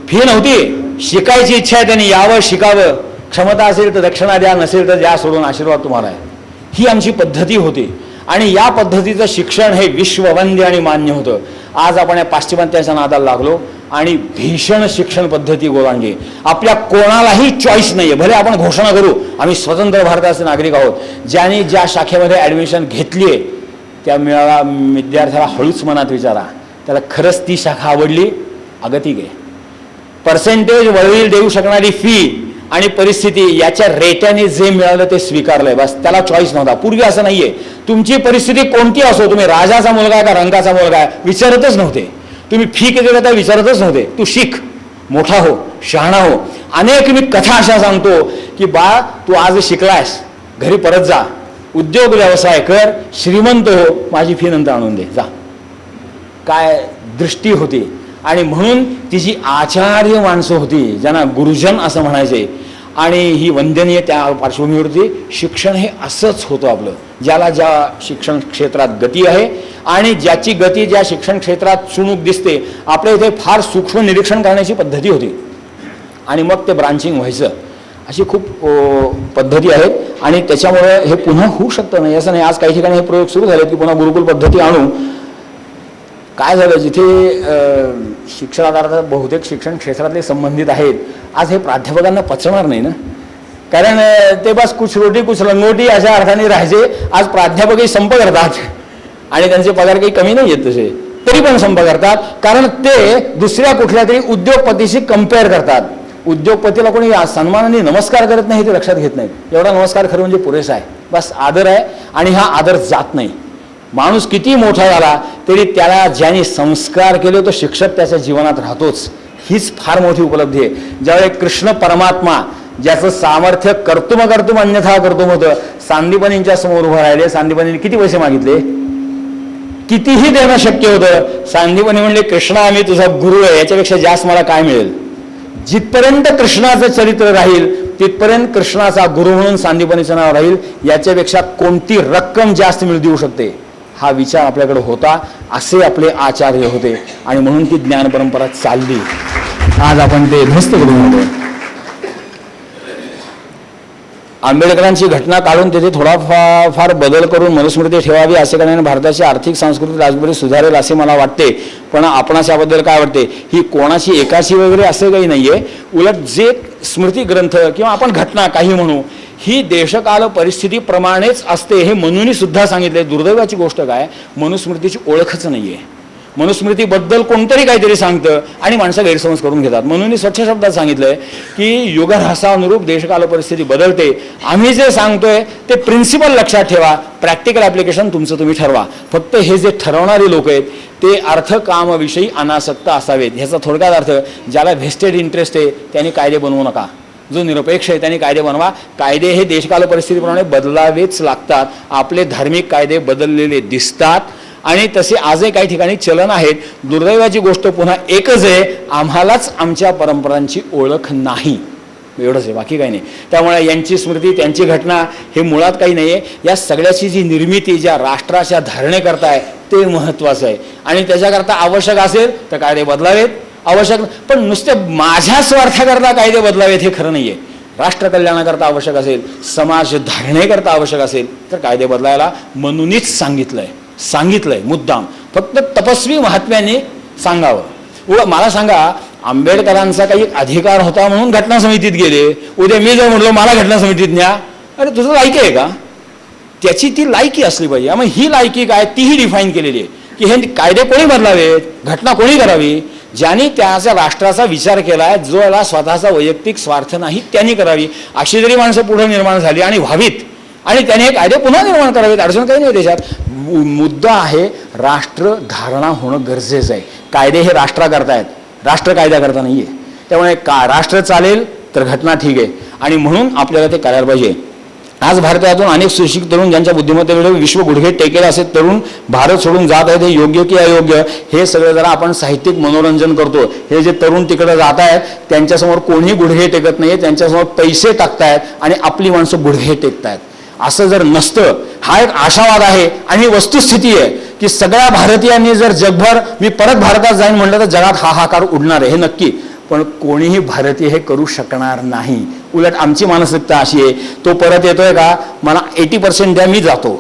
फी नव्हती, शिकायची इच्छा आहे त्यांनी यावं, शिकावं, क्षमता असेल तर दक्षिणा द्या, नसेल तर द्या सोडून, आशीर्वाद तुम्हाला आहे. ही आमची पद्धती होती आणि या पद्धतीचं शिक्षण हे विश्ववंद्य आणि मान्य होतं. आज आपण या पाश्चिमात्याच्या नादाला लागलो आणि भीषण शिक्षण पद्धती गोलांडली. आपल्या कोणालाही चॉईस नाही आहे. भले आपण घोषणा करू आम्ही स्वतंत्र भारताचे नागरिक आहोत, ज्यांनी ज्या शाखेमध्ये ॲडमिशन घेतली आहे त्या मिळाला विद्यार्थ्याला हळूच मनात विचारा, त्याला खरंच ती शाखा आवडली. अगतिक आहे. पर्सेंटेज वळील देऊ शकणारी फी आणि परिस्थिती याच्या रेट्याने जे मिळालं ते स्वीकारलंय, बस. त्याला चॉईस नव्हता. पूर्वी असं नाहीये. तुमची परिस्थिती कोणती असो, तुम्ही राजाचा मुलगा आहे का रंगाचा मुलगा आहे विचारतच नव्हते. तुम्ही फी किती देता विचारतच नव्हते. तू शिक, मोठा हो, शहाणा हो. अनेक मी कथा अशा सांगतो की बा तू आज शिकलायस, घरी परत जा, उद्योग व्यवसाय कर, श्रीमंत हो, माझी फी नंतर आणून दे, जा. काय दृष्टी होती. आणि म्हणून ती जी आचार्य माणसं होती ज्यांना गुरुजन असं म्हणायचे, आणि ही वंदनीय त्या पार्श्वभूमीवरती शिक्षण हे असंच होतं आपलं, ज्याला ज्या शिक्षण क्षेत्रात गती आहे आणि ज्याची गती ज्या शिक्षण क्षेत्रात चुणूक दिसते. आपल्या इथे फार सूक्ष्म निरीक्षण करण्याची पद्धती होती आणि मग ते ब्रांचिंग व्हायचं. अशी खूप पद्धती आहेत आणि त्याच्यामुळे हे पुन्हा होऊ शकतं नाही असं नाही. आज काही ठिकाणी हे प्रयोग सुरू झाले की पुन्हा गुरुकुल पद्धती आणू. काय झालं, जिथे शिक्षणात बहुतेक शिक्षण क्षेत्रातले संबंधित आहेत, आज हे प्राध्यापकांना पचणार नाही ना. कारण ते बस कुछ रोटी कुछ लंगोटी अशा अर्थाने राहायचे. आज प्राध्यापकही संप करतात आणि त्यांचे पगार काही कमी नाही आहेत तसे, तरी पण संप करतात. कारण ते दुसऱ्या कुठल्या तरी उद्योगपतीशी कम्पेअर करतात. उद्योगपतीला कोणी सन्मानाने नमस्कार करत नाही ते लक्षात घेत नाहीत. एवढा नमस्कार खरं म्हणजे पुरेसा आहे, बस आदर आहे. आणि हा आदर जात नाही. माणूस किती मोठा झाला तरी त्याला ज्याने संस्कार केले तो शिक्षक त्याच्या जीवनात राहतोच. हीच फार मोठी उपलब्धी आहे. ज्यावेळी कृष्ण परमात्मा ज्याचं सामर्थ्य कर्तुम अन्यथा कर्तुम होतं, सांदीपनींच्या समोर उभं राहिले. सांदीपनींनी किती पैसे मागितले, कितीही देणं शक्य होतं. सांदीपनी म्हणले, कृष्णा आम्ही तुझा गुरु आहे, याच्यापेक्षा जास्त मला काय मिळेल. जिथपर्यंत कृष्णाचं चरित्र राहील तिथपर्यंत कृष्णाचा गुरु म्हणून सांदीपनीचं नाव राहील. याच्यापेक्षा कोणती रक्कम जास्त मिळू देऊ शकते. हा विचार आपल्याकडे होता, असे आपले आचार्य होते आणि म्हणून ती ज्ञान परंपरा चालली. आज आपण ते ध्वस्त करून होतो. आंबेडकरांची घटना काढून तिथे थोडाफार बदल करून मनुस्मृती ठेवावी, असे करण्याने भारताची आर्थिक सांस्कृतिक राजबरी सुधारेल असे मला वाटते. पण आपणास याबद्दल काय वाटते? ही कोणाची एकाची वगैरे असं काही नाहीये. उलट जे स्मृती ग्रंथ किंवा आपण घटना काही म्हणू, ही देशकाल परिस्थितीप्रमाणेच असते हे मनूंनी सुद्धा सांगितले. दुर्दैवाची गोष्ट काय, मनुस्मृतीची ओळखच नाहीये. मनुस्मृतीबद्दल कोणतरी काहीतरी सांगतं आणि माणसं गैरसमज करून घेतात. म्हणून स्वच्छ शब्दात सांगितलंय की युगरहासानुरूप देशकाल परिस्थिती बदलते. आम्ही जे सांगतोय ते प्रिन्सिपल लक्षात ठेवा, प्रॅक्टिकल ॲप्लिकेशन तुमचं तुम्ही ठरवा. फक्त हे जे ठरवणारे लोक आहेत ते अर्थकामविषयी अनासक्त असावेत. ह्याचा थोडक्यात अर्थ, ज्याला व्हेस्टेड इंटरेस्ट आहे त्यांनी कायदे बनवू नका. जो निरपेक्ष आहे त्यांनी कायदे बनवा. कायदे हे देशकाल परिस्थितीप्रमाणे बदलावेच लागतात. आपले धार्मिक कायदे बदललेले दिसतात आणि तसे आजही काही ठिकाणी चलन आहेत. दुर्दैवाची गोष्ट पुन्हा एकच आहे, आम्हालाच आमच्या परंपरांची ओळख नाही. एवढंच आहे, बाकी काही नाही. त्यामुळे यांची स्मृती, त्यांची घटना हे मुळात काही नाही आहे. या सगळ्याची जी निर्मिती ज्या राष्ट्राच्या धारणेकरता आहे ते महत्त्वाचं आहे. आणि त्याच्याकरता आवश्यक असेल तर कायदे बदलावेत, आवश्यक पण नुसते माझ्या स्वार्थाकरता कायदे बदलावेत हे खरं नाही आहे. राष्ट्र कल्याणाकरता आवश्यक असेल, समाज धारणेकरता आवश्यक असेल तर कायदे बदलायला मनूंनीच सांगितलंय मुद्दाम. फक्त तपस्वी महात्म्यांनी सांगावं. मला सांगा, आंबेडकरांचा काही अधिकार होता म्हणून घटना समितीत गेले, उद्या मी जर म्हटलो मला घटना समितीत न्या, अरे तुझं लायकी आहे का? त्याची ती लायकी असली पाहिजे. मग ही लायकी काय तीही डिफाईन केलेली आहे की हे कायदे कोणी बदलावेत, घटना कोणी करावी, ज्यांनी त्याच्या राष्ट्राचा विचार केलाय, जो याला स्वतःचा वैयक्तिक स्वार्थ नाही त्यांनी करावी. अशी जरी माणसं पुढे निर्माण झाली आणि व्हावीत आणि त्याने हे कायदे पुन्हा निर्माण करावेत, अडचण काही नाही त्याच्यात. मुद्दा आहे राष्ट्र धारणा होणं गरजेचं आहे. कायदे हे राष्ट्राकरता आहेत, राष्ट्र कायद्याकरता नाही आहे. त्यामुळे राष्ट्र चालेल तर घटना ठीक आहे आणि म्हणून आपल्याला ते करायला पाहिजे. आज भारतातून अनेक सुशिक्षित तरुण ज्यांच्या बुद्धिमत्तेकडे विश्व गुडघे टेकेल असे तरुण भारत सोडून जात आहेत. हे योग्य की अयोग्य हे सगळं जरा आपण साहित्यिक मनोरंजन करतो. हे जे तरुण तिकडे जात आहेत त्यांच्यासमोर कोणीही गुडघे टेकत नाही, त्यांच्यासमोर पैसे टाकतायत आणि आपली माणसं गुडघे टेकतायत. असं जर नसतं, हा एक आशावाद आहे आणि वस्तुस्थिती आहे की सगळ्या भारतीयांनी जर जगभर मी परत भारतात जाईन म्हटलं तर जगात हाहाकार उडणार आहे, हे नक्की. पण कोणीही भारतीय हे करू शकणार नाही. उलट आमची मानसिकता अशी आहे, तो परत येतोय का, मला 80% द्या, मी जातो,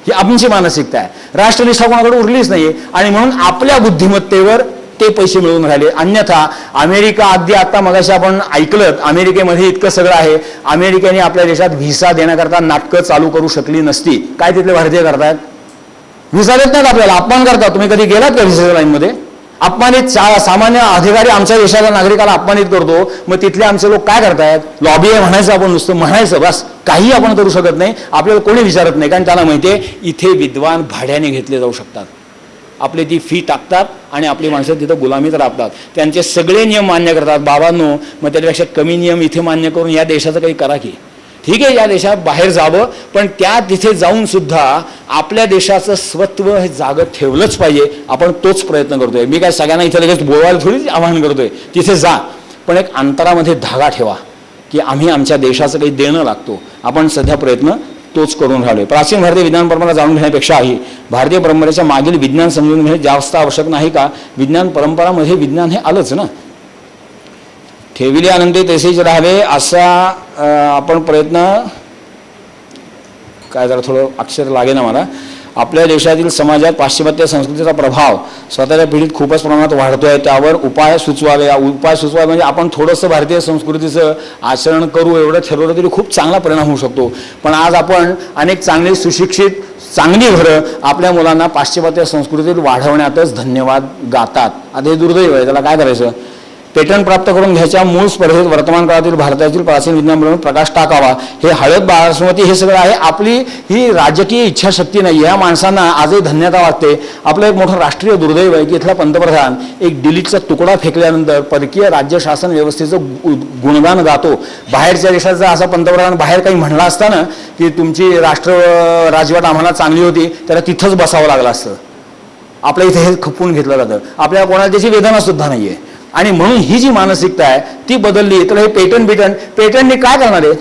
ही आमची मानसिकता आहे. राष्ट्रनिष्ठा कोणाकडे उरलीच नाहीये आणि म्हणून आपल्या बुद्धिमत्तेवर ते पैसे मिळवून राहिले. अन्यथा अमेरिका, अगदी आता मगाशी आपण ऐकलं, अमेरिकेमध्ये इतकं सगळं आहे, अमेरिकेने आपल्या देशात व्हिसा देण्याकरता नाटकं चालू करू शकली नसती. काय तिथले भारतीय करतायत? व्हिसा देत नाहीत आपल्याला, अपमान करतात. तुम्ही कधी गेलात का व्हिसा लाईनमध्ये? अपमानित सामान्य अधिकारी आमच्या देशाच्या नागरिकाला अपमानित करतो. मग तिथले आमचे लोक काय करतायत? लॉबी आहे म्हणायचं, आपण नुसतं म्हणायचं, बस. काही आपण करू शकत नाही. आपल्याला कोणी विचारत नाही, कारण त्याला माहिती आहे इथे विद्वान भाड्याने घेतले जाऊ शकतात. आपली ती फी टाकतात आणि आपली माणसं तिथं गुलामीत राबतात. त्यांचे सगळे नियम मान्य करतात. बाबांनो, मग त्याच्यापेक्षा कमी नियम इथे मान्य करून या देशाचं काही करा की. ठीक आहे, या देशात बाहेर जावं, पण त्या तिथे जाऊन सुद्धा आपल्या देशाचं स्वत्व हे जागं ठेवलंच पाहिजे. आपण तोच प्रयत्न करतोय. मी काय सगळ्यांना इथं लगेच बोलवायला थोडीच आवाहन करतोय, तिथे जा, पण एक अंतरामध्ये धागा ठेवा की आम्ही आमच्या देशाचं काही देणं लागतो. आपण सध्या प्रयत्न तोच करून राहिलोय. प्राचीन भारतीय विज्ञान परंपरा जाणून घेण्यापेक्षाही भारतीय परंपरेच्या मागील विज्ञान समजून घेणे जास्त आवश्यक नाही का? विज्ञान परंपरामध्ये विज्ञान हे आलंच ना. ठेविले आनंदी तसेच राहावे असा आपण प्रयत्न, काय जरा थोडं अक्षर लागे ना मला. आपल्या देशातील समाजात पाश्चिमात्य संस्कृतीचा प्रभाव स्वतःच्या पिढीत खूपच प्रमाणात वाढतोय. त्यावर उपाय सुचवावे. उपाय सुचवावे म्हणजे आपण थोडंसं भारतीय संस्कृतीचं आचरण करू एवढं ठरवलं तरी खूप चांगला परिणाम होऊ शकतो. पण आज आपण अनेक चांगली सुशिक्षित चांगली घरं आपल्या मुलांना पाश्चिमात्य संस्कृतीत वाढवण्यातच धन्यवाद गातात. आता हे दुर्दैव आहे, त्याला काय करायचं? पेटंट प्राप्त करून घ्यायच्या मूळ स्पर्धेत वर्तमान काळातील भारतातील प्राचीन विज्ञान म्हणून प्रकाश टाकावा. हे हळद बासमती हे सगळं आहे. आपली ही राजकीय इच्छाशक्ती नाही. या माणसांना आजही धन्यता वाटते. आपलं एक मोठं राष्ट्रीय दुर्दैव आहे की इथला पंतप्रधान एक डिलीटचा तुकडा फेकल्यानंतर परकीय राज्य शासन व्यवस्थेचं गुणगान गातो. बाहेरच्या देशाचा असा पंतप्रधान बाहेर काही म्हणला असताना की तुमची राजवट आम्हाला चांगली होती, त्याला तिथंच बसावं लागलं असतं. आपल्या इथे हे खपवून घेतलं जातं. आपल्याला कोणाला त्याची वेदना सुद्धा नाही आहे. आणि म्हणून ही जी मानसिकता आहे ती बदलली तर हे पेटंटने काय करणार आहे?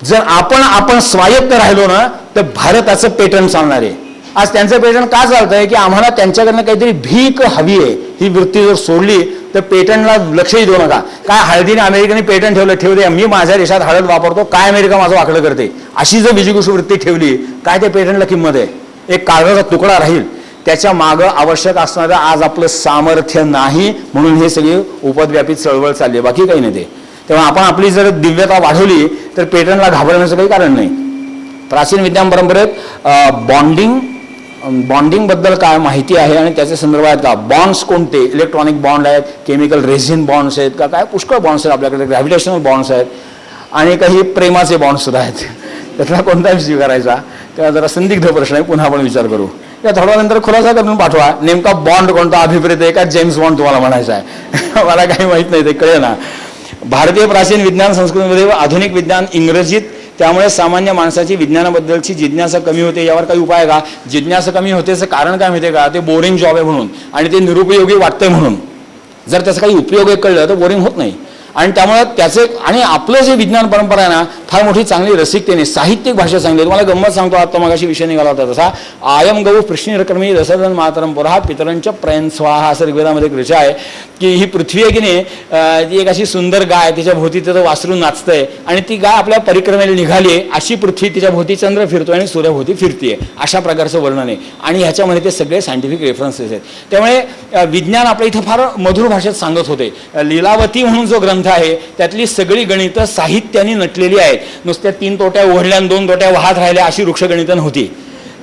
जर आपण स्वायत्त राहिलो ना तर भारताचं पेटंट चालणार आहे. आज त्यांचं पेटंट का चालतंय की आम्हाला त्यांच्याकडनं काहीतरी भीक हवी आहे, ही वृत्ती जर सोडली तर पेटंटला लक्षही देऊ नका. काय हळदीने अमेरिकेने पेटंट ठेवू दे, मी माझ्या देशात हळद वापरतो, काय अमेरिका माझं वाकडं करते, अशी जर बिजीगुशी वृत्ती ठेवली काय ते पेटंटला किंमत आहे. एक कागदाचा तुकडा राहील, त्याच्या मागं आवश्यक असणारं आज आपलं सामर्थ्य नाही, म्हणून हे सगळी उपद्व्यापित चळवळ चालली आहे, बाकी काही नाही. ते तेव्हा आपण आपली जर दिव्यता वाढवली तर पेटंटला घाबरण्याचं काही कारण नाही. प्राचीन विज्ञान परंपरेत बॉन्डिंग बद्दल काय माहिती आहे आणि त्याच्या संदर्भात का बॉन्ड्स कोणते, इलेक्ट्रॉनिक बॉन्ड आहेत, केमिकल रेझिन बॉन्ड्स आहेत का, काय पुष्कळ बॉन्ड्स आहेत आपल्याकडे, ग्रॅव्हिटेशनल बॉन्ड्स आहेत आणि काही प्रेमाचे बॉन्ड्स सुद्धा आहेत. त्यातला कोणताही स्वीकारायचा तेव्हा जरा संदिग्ध प्रश्न आहे, पुन्हा आपण विचार करू. या थोड्या नंतर खुलासा करून पाठवा नेमका बॉन्ड कोणता अभिप्रेत आहे का जेम्स बॉन्ड तुम्हाला म्हणायचा आहे. मला काही माहित नाही, ते कळेल ना. भारतीय प्राचीन विज्ञान संस्कृतीमध्ये आधुनिक विज्ञान इंग्रजीत, त्यामुळे सामान्य माणसाची विज्ञानाबद्दलची जिज्ञासा कमी होते. यावर काही उपाय का? जिज्ञासा कमी होतेचं कारण काय माहिती आहे का? ते बोरिंग जॉब आहे म्हणून आणि ते निरुपयोगी वाटतंय म्हणून. जर त्याचा काही उपयोग कळलं तर बोरिंग होत नाही. आणि त्यामुळे त्याचे आणि आपलं जे विज्ञान परंपरा आहे ना फार मोठी चांगली रसिकतेने साहित्यिक भाषा सांगली. तुम्हाला गंमत सांगतो, आता मगाशी विषय निघाला होता तसा, आयम गौ पृष्णिरकर्मी रसदन मातरम पुरा पितरांच्या प्रयन स्वाहा असं ऋग्वेदामध्ये एक ऋचा आहे की ही पृथ्वी आहे की नाही, ती एक अशी सुंदर गाय, तिच्या भोवती त्याचं वासरू नाचतंय आणि ती गाय आपल्या परिक्रमेला निघाली आहे, अशी पृथ्वी तिच्या भोवती चंद्र फिरतोय आणि सूर्यभोवती फिरतीये, अशा प्रकारचं वर्णन आहे. आणि ह्याच्यामध्ये ते सगळे सायंटिफिक रेफरन्सेस आहेत. त्यामुळे विज्ञान आपल्या इथं फार मधुर भाषेत सांगत होते. लीलावती म्हणून जो ग्रंथ आहे त्यातली सगळी गणितं साहित्याने नटलेली आहेत. नुसत्या 3 तोट्या ओढल्या आणि 2 तोट्या वाहत राहिल्या अशी वृक्षगणितं नव्हती.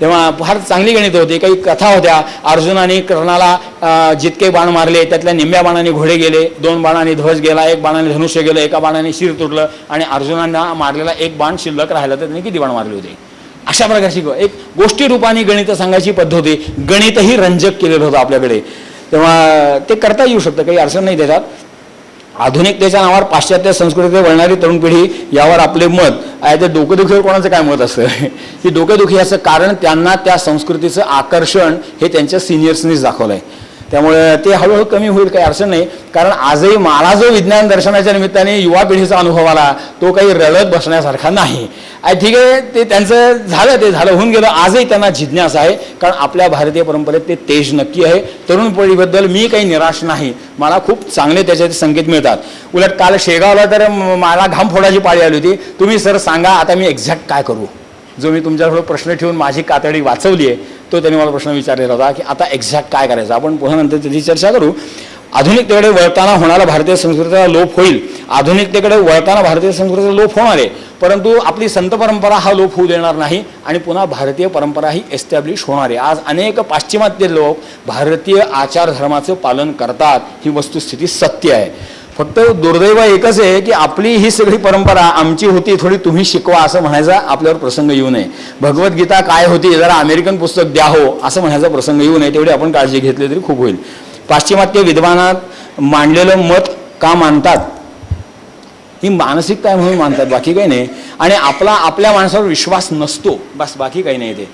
तेव्हा फार चांगली गणितं होती. काही कथा होत्या, अर्जुनाने कर्णाला जितके बाण मारले त्यातल्या निम्म्या बाणाने घोडे गेले, 2 बाणाने ध्वज गेला, 1 बाणाने धनुष्य गेलं, 1 बाणाने शिर तुटलं आणि अर्जुनांना मारलेला 1 बाण शिल्लक राहिला तर त्यांनी किती बाण मारले होते. अशा प्रकारची एक गोष्टी रूपाने गणितं सांगायची पद्धत होती. गणितही रंजक केलेलं होतं आपल्याकडे. तेव्हा ते करता येऊ शकतं, काही अडचण नाही त्याच्यात. आधुनिकतेच्या नावावर पाश्चात्य संस्कृतीकडे वळणारी तरुण पिढी यावर आपले मत आहे. ते डोकेदुखीवर कोणाचं काय मत असतं की डोकेदुखी असं कारण त्यांना त्या संस्कृतीचं आकर्षण हे त्यांच्या सिनियर्सनीच दाखवलं आहे. त्यामुळे ते हळूहळू कमी होईल, काही अडचण नाही. कारण आजही मला जो विज्ञान दर्शनाच्या निमित्ताने युवा पिढीचा अनुभव आला तो काही रडत बसण्यासारखा नाही. ठीक आहे, ते त्यांचं झालं, ते झालं, होऊन गेलं. आजही त्यांना जिज्ञासा आहे, कारण आपल्या भारतीय परंपरेत ते तेज नक्की आहे. तरुण पिढीबद्दल मी काही निराश नाही, मला खूप चांगले त्याच्यात संकेत मिळतात. उलट काल शेगावला तर मला घाम फोडायची पाळी आली होती. तुम्ही सर सांगा आता मी एक्झॅक्ट काय करू. जो मी तुमच्याकडे प्रश्न ठेवून माझी कातडी वाचवली आहे तो त्यांनी मला प्रश्न विचारलेला होता की आता एक्झॅक्ट काय करायचं. आपण पुन्हा नंतर त्याची चर्चा करू. आधुनिकतेकडे वळताना होणारा भारतीय संस्कृतीचा लोप होईल. आधुनिकतेकडे वळताना भारतीय संस्कृतीचा लोप होणार आहे, परंतु आपली संत परंपरा हा लोप होऊ देणार नाही आणि पुन्हा भारतीय परंपरा ही एस्टॅब्लिश होणार आहे. आज अनेक पाश्चिमात्य लोक भारतीय आचारधर्माचं पालन करतात, ही वस्तुस्थिती सत्य आहे. फक्त दुर्दैव एकच आहे की आपली ही सगळी परंपरा आमची होती, थोडी तुम्ही शिकवा असं म्हणायचा आपल्यावर प्रसंग येऊ नये. भगवद्गीता काय होती, जरा अमेरिकन पुस्तक द्या हो असं म्हणायचा प्रसंग येऊ नये. तेवढी आपण काळजी घेतली तरी खूप होईल. पाश्चिमात्य विद्वानात मांडलेलं मत का मानतात, ही मानसिकता आहे म्हणून मानतात, बाकी काही नाही. आणि आपल्या माणसावर विश्वास नसतो, बस, बाकी काही नाही. ते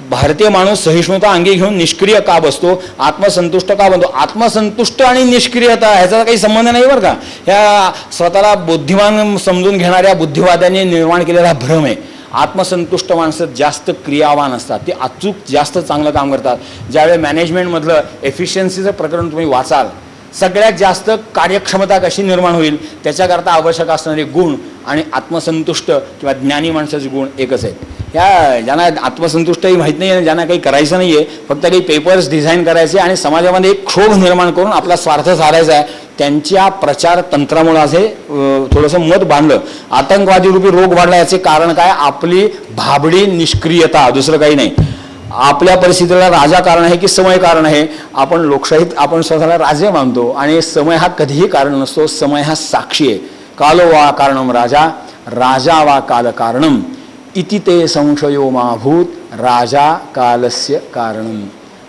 भारतीय माणूस सहिष्णुता अंगी घेऊन निष्क्रिय का बसतो, आत्मसंतुष्ट का बनतो. आत्मसंतुष्ट आणि निष्क्रियता ह्याचा काही संबंध नाही बरं का. ह्या स्वतःला बुद्धिमान समजून घेणाऱ्या बुद्धिवाद्यांनी निर्माण केलेला भ्रम आहे. आत्मसंतुष्ट माणसं जास्त क्रियावान असतात, ते अचूक जास्त चांगलं काम करतात. ज्यावेळी मॅनेजमेंटमधलं एफिशियन्सीचं प्रकरण तुम्ही वाचाल, सगळ्यात जास्त कार्यक्षमता कशी निर्माण होईल त्याच्याकरता आवश्यक असणारे गुण आणि आत्मसंतुष्ट किंवा ज्ञानी माणसाचे गुण एकच आहेत. ह्या ज्यांना आत्मसंतुष्टही माहीत नाही आहे, ज्यांना काही करायचं नाही आहे, फक्त काही पेपर्स डिझाईन करायचे आणि समाजामध्ये एक क्षोभ निर्माण करून आपला स्वार्थ साधायचा आहे, त्यांच्या प्रचार तंत्रामुळे असे थोडंसं मत बांधलं. आतंकवादी रूपी रोग वाढला याचे कारण काय? आपली भाबडी निष्क्रियता, दुसरं काही नाही. आपल्या परिस्थितीला राजा कारण आहे की समय कारण आहे? आपण लोकशाहीत आपण स्वतःला राजे मानतो आणि समय हा कधीही कारण नसतो. समय हा साक्षी आहे. कालो वा कारणम राजा, राजा वा काल कारणम इति ते संशयो माभूत, राजा कालस्य कारणम.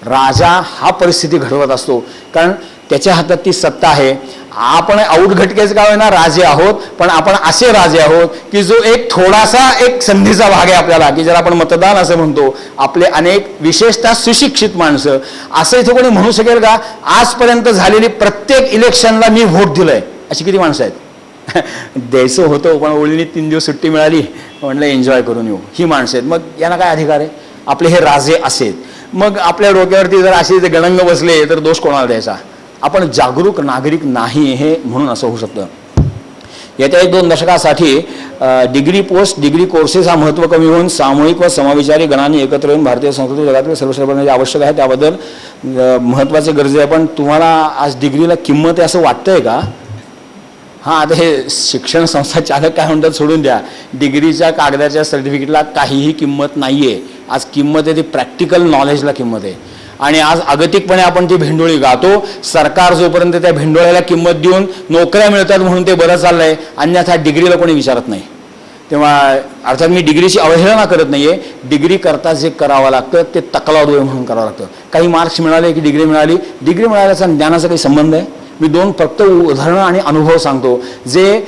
राजा हा परिस्थिती घडवत असतो, कारण त्याच्या हातात ती सत्ता आहे. आपण औटघटकेच का होईना राजे आहोत, पण आपण असे राजे आहोत की जो एक थोडासा एक संधीचा भाग आहे आपल्याला, की जर आपण मतदान असं म्हणतो, आपले अनेक विशेषतः सुशिक्षित माणसं, असं इथं कोणी म्हणू शकेल का आजपर्यंत झालेली प्रत्येक इलेक्शनला मी व्होट दिलंय, अशी किती माणसं आहेत? द्यायचं होतं पण ओळीने 3 दिवस सुट्टी मिळाली, म्हटलं एन्जॉय करून येऊ, ही माणसं आहेत. मग यांना काय अधिकार आहे? आपले हे राजे असेल, मग आपल्या डोक्यावरती जर असे जे गणंग बसले तर दोष कोणाला द्यायचा? आपण जागरूक नागरिक नाही हे म्हणून असं होऊ शकतं. येत्या 1-2 दशकासाठी डिग्री पोस्ट डिग्री कोर्सेस हा महत्त्व कमी होऊन सामूहिक व समविचारी गणांनी एकत्र येऊन भारतीय संस्कृती जगातील सर्वश्रेष्ठ बनवणे आवश्यक आहे. त्याबद्दल महत्त्वाचे गरजे आहे. पण तुम्हाला आज डिग्रीला किंमत आहे असं वाटतंय का? हां, आता हे शिक्षण संस्था चालक काय म्हणतात सोडून द्या. डिग्रीच्या कागदाच्या सर्टिफिकेटला काहीही किंमत नाही आहे. आज किंमत आहे ती प्रॅक्टिकल नॉलेजला किंमत आहे. आणि आज अगतिकपणे आपण ती भेंडोळी गातो. सरकार जोपर्यंत त्या भेंडोळ्याला किंमत देऊन नोकऱ्या मिळतात म्हणून ते बरं चाललंय, अन्यथा डिग्रीला कोणी विचारत नाही. तेव्हा अर्थात मी डिग्रीची अवहेलना करत नाही आहे. डिग्री करता जे करावं लागतं ते तकलादोय म्हणून करावं लागतं. काही मार्क्स मिळाले की डिग्री मिळाली. डिग्री मिळाल्याचा ज्ञानाचा काही संबंध आहे? मी 2 फक्त उदाहरणं आणि अनुभव सांगतो. जे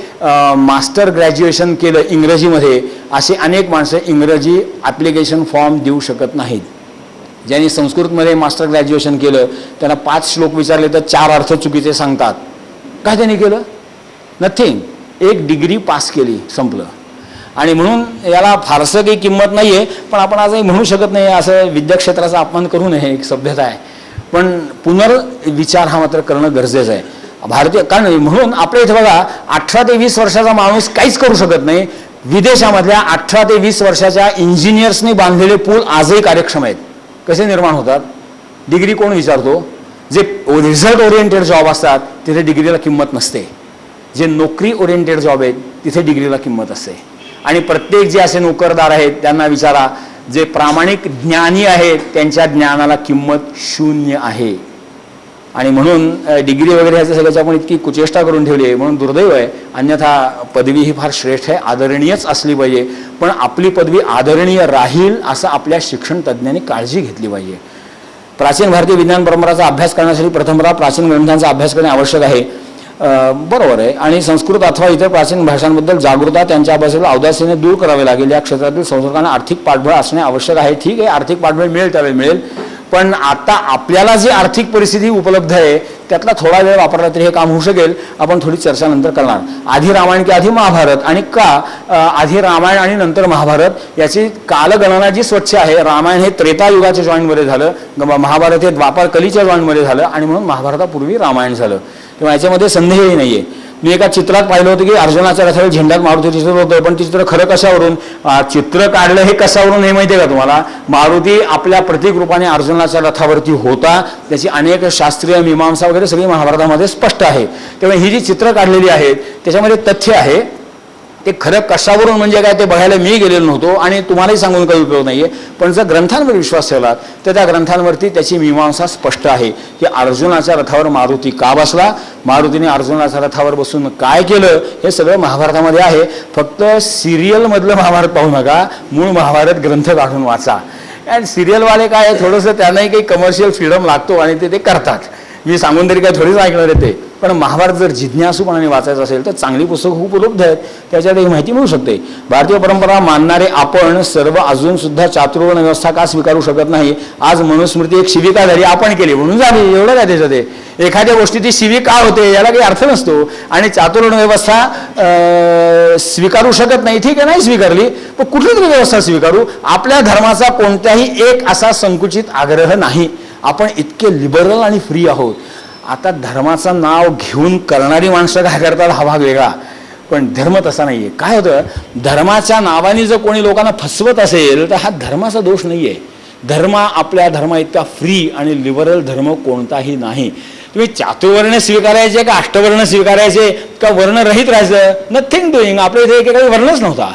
मास्टर ग्रॅज्युएशन केलं इंग्रजीमध्ये असे अनेक माणसं इंग्रजी ॲप्लिकेशन फॉर्म देऊ शकत नाहीत. ज्यांनी संस्कृतमध्ये मास्टर ग्रॅज्युएशन केलं त्यांना 5 श्लोक विचारले तर 4 अर्थ चुकीचे सांगतात. काय त्यांनी केलं? नथिंग. एक डिग्री पास केली, संपलं. आणि म्हणून याला फारसं काही किंमत नाही आहे. पण आपण आजही म्हणू शकत नाही असं विद्याक्षेत्राचा अपमान करू नये, एक सभ्यता आहे. पण पुनर्विचार हा मात्र करणं गरजेचं आहे. भारतीय कारण म्हणून आपल्या इथे बघा 18 ते 20 वर्षाचा माणूस काहीच करू शकत नाही. विदेशामधल्या 18 ते 20 वर्षाच्या इंजिनियर्सनी बांधलेले पूल आजही कार्यक्षम आहेत. कसे निर्माण होतात? डिग्री कोण विचारतो? जे रिझल्ट ओरिएंटेड जॉब असतात तिथे डिग्रीला किंमत नसते. जे नोकरी ओरिएंटेड जॉब आहेत तिथे डिग्रीला किंमत असते. आणि प्रत्येक जे असे नोकरदार आहेत त्यांना विचारा, जे प्रामाणिक ज्ञानी आहेत त्यांच्या ज्ञानाला किंमत 0 आहे. आणि म्हणून डिग्री वगैरे ह्याच्या सगळ्याची आपण इतकी कुचेष्टा करून ठेवली आहे म्हणून दुर्दैव आहे. अन्यथा पदवी ही फार श्रेष्ठ आहे, आदरणीयच असली पाहिजे. पण आपली पदवी आदरणीय राहील असं आपल्या शिक्षण तज्ज्ञांनी काळजी घेतली पाहिजे. प्राचीन भारतीय विज्ञान परंपराचा अभ्यास करण्यासाठी प्रथमतः प्राचीन ग्रंथांचा अभ्यास करणे आवश्यक आहे. बरोबर आहे. आणि संस्कृत अथवा इतर प्राचीन भाषांबद्दल जागरूकता त्यांच्या अभ्यासाला औदासीने दूर करावे लागेल. या क्षेत्रातील संशोधकांना आर्थिक पाठबळ असणे आवश्यक आहे. ठीक आहे, आर्थिक पाठबळ मिळेल त्यावेळी मिळेल. पण आता आपल्याला जी आर्थिक परिस्थिती उपलब्ध आहे त्यातला थोडा वेळ वापरला तरी हे काम होऊ शकेल. आपण थोडी चर्चा नंतर करणार. आधी रामायण की आधी महाभारत, आणि का आधी रामायण आणि नंतर महाभारत याची कालगणना जी स्वच्छ आहे. रामायण हे त्रेतायुगाच्या जॉईंटमध्ये झालं, महाभारत हे द्वापार कलीच्या जॉईंटमध्ये झालं, आणि म्हणून महाभारतापूर्वी रामायण झालं. तेव्हा याच्यामध्ये संदेहही नाही आहे. मी एका चित्रात पाहिलं होतं की अर्जुनाच्या रथावर झेंड्यात मारुती चित्र होतं. पण ते चित्र खरं कशावरून चित्र काढलं हे कशावरून हे माहिती आहे का तुम्हाला? मारुती आपल्या प्रतीक रूपाने अर्जुनाच्या रथावरती होता. त्याची अनेक शास्त्रीय मीमांसा वगैरे सगळी महाभारतामध्ये स्पष्ट आहे. तेव्हा ही जी चित्र काढलेली आहेत त्याच्यामध्ये तथ्य आहे. ते खरं कशावरून म्हणजे काय ते बघायला मी गेलेलो नव्हतो आणि तुम्हालाही सांगून काही उपयोग नाही आहे. पण जर ग्रंथांवर विश्वास ठेवला तर त्या ग्रंथांवरती त्याची मीमांसा स्पष्ट आहे की अर्जुनाच्या रथावर मारुती का बसला, मारुतीने अर्जुनाच्या रथावर बसून काय केलं, हे सगळं महाभारतामध्ये आहे. फक्त सिरियलमधलं महाभारत पाहू नका, मूळ महाभारत ग्रंथ काढून वाचा. आणि सिरियलवाले काय थोडंसं त्यांनाही काही कमर्शियल फ्रीडम लागतो आणि ते करतात. मी सांगून तरी काय थोडीच ऐकणार आहे ते. पण महाभारत जर जिज्ञासूपणाने वाचायचं असेल तर चांगली पुस्तकं खूप उपलब्ध आहेत, त्याच्यात ही माहिती मिळू शकते. भारतीय परंपरा मानणारे आपण सर्व अजून सुद्धा चातुर्वर्ण व्यवस्था का स्वीकारू शकत नाही? आज मनुस्मृती एक शिविका झाली, आपण केली म्हणून झाली, एवढं काय त्याच्यात आहे? एखाद्या गोष्टीची शिविका होते याला काही अर्थ नसतो. आणि चातुर्वर्ण व्यवस्था स्वीकारू शकत नाही, ठीक आहे, नाही स्वीकारली, पण कुठली तरी व्यवस्था स्वीकारू. आपल्या धर्माचा कोणताही एक असा संकुचित आग्रह नाही. आपण इतके लिबरल आणि फ्री आहोत. आता धर्माचं नाव घेऊन करणारी माणसं काय करतात हा भाग वेगळा, पण धर्म तसा नाही आहे. काय होतं, धर्माच्या नावाने जर कोणी लोकांना फसवत असेल तर हा धर्माचा दोष नाही आहे. आपल्या धर्मा इतका फ्री आणि लिबरल धर्म कोणताही नाही. तुम्ही चातुर्वर्ण स्वीकारायचे का अष्टवर्ण स्वीकारायचे का वर्णरहित राहायचं, नथिंग डुईंग. आपल्या इथे एकेकाळी वर्णच नव्हता,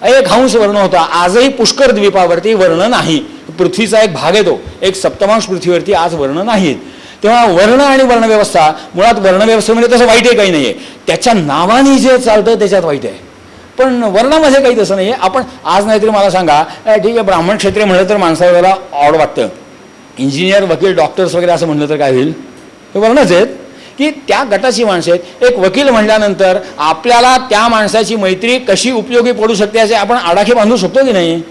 एक हंस वर्ण होता. आजही पुष्कर द्वीपावरती वर्ण नाही. पृथ्वीचा एक भाग आहे तो, एक सप्तमांश पृथ्वीवरती आज वर्ण नाहीत. तेव्हा वर्ण आणि वर्णव्यवस्था, मुळात वर्णव्यवस्थेमध्ये तसं वाईट आहे काही नाही आहे, त्याच्या नावाने जे चालतं त्याच्यात वाईट आहे. पण वर्णामध्ये काही तसं नाही आहे. आपण आज नाहीतरी मला सांगा, ठीक आहे, ब्राह्मण क्षेत्रीय म्हणलं तर माणसाला ऑड वाटतं. इंजिनियर, वकील, डॉक्टर्स वगैरे असं म्हणलं तर काय होईल? हे वर्णच आहेत की त्या गटाची माणसं आहेत. एक वकील म्हणल्यानंतर आपल्याला त्या माणसाची मैत्री कशी उपयोगी पडू शकते याचे आपण आडाखे बांधू शकतो की नाही?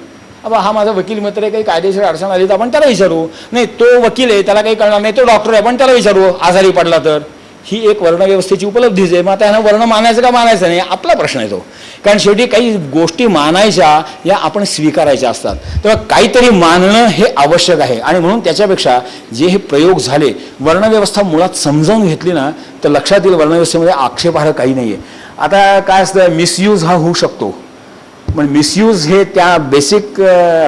अब हा माझा वकील मित्र आहे, काही कायदेशीर अडचण आली तर आपण त्याला विचारू. नाही, तो वकील आहे, त्याला काही कळणार नाही, तो डॉक्टर आहे, पण त्याला विचारू आजारी पडला तर. ही एक वर्णव्यवस्थेची उपलब्धीच आहे. मग आता ह्यानं वर्ण मानायचं का मानायचं नाही आपला प्रश्न आहे तो. कारण शेवटी काही गोष्टी मानायच्या या आपण स्वीकारायच्या असतात. तेव्हा काहीतरी मानणं हे आवश्यक आहे. आणि म्हणून त्याच्यापेक्षा जे हे प्रयोग झाले, वर्णव्यवस्था मुळात समजावून घेतली ना तर लक्षात येईल वर्णव्यवस्थेमध्ये आक्षेपार्ह काही नाही आहे. आता काय असतं, मिसयूज हा होऊ शकतो, पण मिसयूज हे त्या बेसिक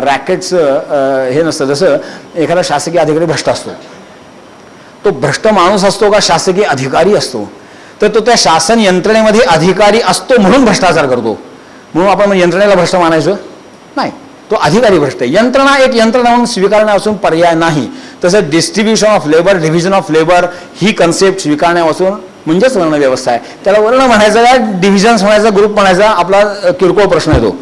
रॅकेटचं हे नसतं. जसं एखादा शासकीय अधिकारी भ्रष्ट असतो, तो भ्रष्ट माणूस असतो का शासकीय अधिकारी असतो, तर तो त्या शासन यंत्रणेमध्ये अधिकारी असतो म्हणून भ्रष्टाचार करतो. म्हणून आपण यंत्रणेला भ्रष्ट मानायचं नाही, तो अधिकारी भ्रष्ट आहे. यंत्रणा एक यंत्रणा म्हणून स्वीकारण्यापासून पर्याय नाही. तसं distribution of labour, division of labour ही कन्सेप्ट स्वीकारण्यापासून म्हणजेच वर्णव्यवस्था आहे. त्याला वर्ण म्हणायचं का डिव्हिजन्स म्हणायचा, ग्रुप म्हणायचा, आपला किरकोळ प्रश्न येतो.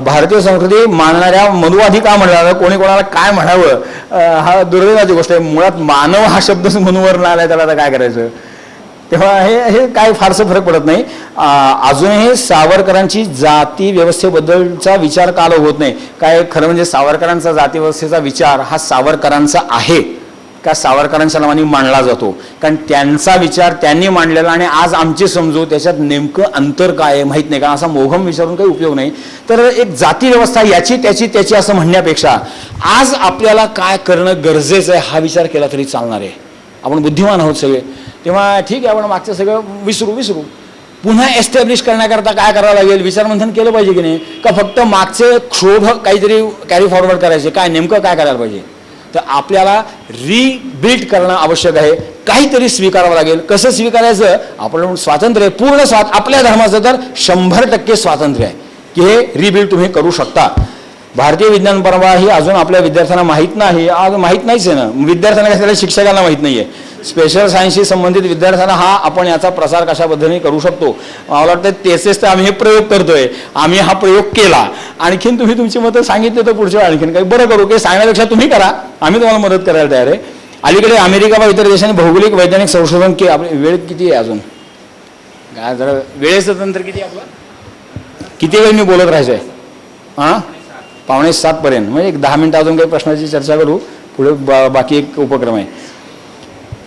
भारतीय संस्कृती मानणाऱ्या मनुवादी का म्हणणार, कोणी कोणाला काय म्हणावं हा दुर्दैवाची गोष्ट आहे. मुळात मानव हा शब्दच मनुवर आलाय, त्याला आता काय करायचं. तेव्हा हे काय फारसं फरक पडत नाही. अजूनही सावरकरांची जाती व्यवस्थेबद्दलचा विचार काल होत नाही. काय खरं म्हणजे सावरकरांचा जाती व्यवस्थेचा विचार हा सावरकरांचा आहे का सावरकरांच्या नावाने मांडला जातो. कारण त्यांचा विचार त्यांनी मांडलेला आणि आज आमची समजू त्याच्यात नेमकं अंतर काय आहे माहीत नाही. कारण असा मोघम विचारून काही उपयोग नाही. तर एक जाती व्यवस्था याची त्याची असं म्हणण्यापेक्षा आज आपल्याला काय करणं गरजेचं आहे हा विचार केला तरी चालणार आहे. आपण बुद्धिमान आहोत सगळे. तेव्हा ठीक आहे, आपण मागचं सगळं विसरू. पुन्हा एस्टॅब्लिश करण्याकरता काय करावं लागेल, विचारमंथन केलं पाहिजे की नाही, का फक्त मागचे क्षोभ काहीतरी कॅरी फॉरवर्ड करायचे, काय नेमकं काय करायला पाहिजे. तर आपल्याला रिबिल्ड करणं आवश्यक आहे. काहीतरी स्वीकारावं लागेल. कसं स्वीकारायचं, आपण स्वातंत्र्य पूर्ण आपल्या धर्माचं तर 100% स्वातंत्र्य आहे की हे रिबिल्ड तुम्ही करू शकता. भारतीय विज्ञान परंपरा ही अजून आपल्या विद्यार्थ्यांना माहीत नाही. आज माहीत नाहीच आहे ना, विद्यार्थ्यांना कसं शिक्षकांना माहीत नाही आहे. स्पेशल सायन्सशी संबंधित विद्यार्थ्यांना आपण याचा प्रसार कशा पद्धतीने करू शकतो. मला वाटतं तेच तर आम्ही हे प्रयोग करतोय. आम्ही हा प्रयोग केला, आणखीन तुम्ही तुमची मतं सांगितले तर पुढच्या आणखीन काही बरं करू की सांगण्यापेक्षा तुम्ही करा, आम्ही तुम्हाला मदत करायला तयार आहे. अलीकडे अमेरिका व इतर देशांनी भौगोलिक वैज्ञानिक संशोधन के आपली वेळ किती आहे अजून काय जरा वेळेचं तंत्र किती आहे आपलं, किती वेळ मी बोलत राहायचं आहे. 6:45 पर्यंत, म्हणजे एक 10 मिनिटं अजून काही प्रश्नाची चर्चा करू. पुढे बाकी एक उपक्रम आहे.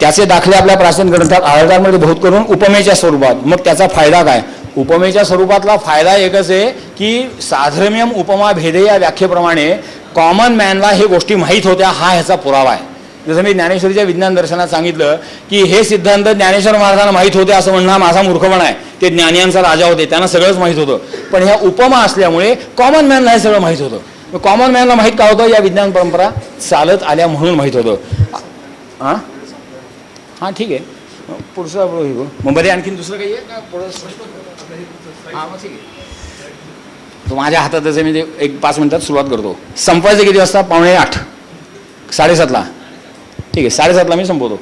त्याचे दाखले आपल्या प्राचीन ग्रंथात आढळतात, बहुत करून उपमेच्या स्वरूपात. मग त्याचा फायदा काय, उपमेच्या स्वरूपातला फायदा एकच आहे की साधर्म्यम उपमा भेदे या व्याख्येप्रमाणे कॉमन मॅनला हे गोष्टी माहीत होत्या हा ह्याचा पुरावा आहे. जसं मी ज्ञानेश्वरीच्या विज्ञान दर्शनात सांगितलं की हे सिद्धांत ज्ञानेश्वर महाराजांना माहीत होते असं म्हणणं हा माझा मूर्खपणा आहे. ते ज्ञानियांचा राजा होते, त्यांना सगळंच माहीत होतं. पण ह्या उपमा असल्यामुळे कॉमन मॅनला हे सगळं माहीत होतं. कॉमन मॅनला माहीत का होतं, या विज्ञान परंपरा चालत आल्या म्हणून माहीत होतं. हां ठीक आहे, पुढचं मग मध्ये आणखीन दुसरं काही आहे का पुढं. हां मग ठीक आहे, तो माझ्या हातात मी ते एक 5 मिनिटात सुरुवात करतो. संपवायचं किती वाजता, 7:45, 7:30ला. ठीक आहे, 7:30ला मी संपवतो.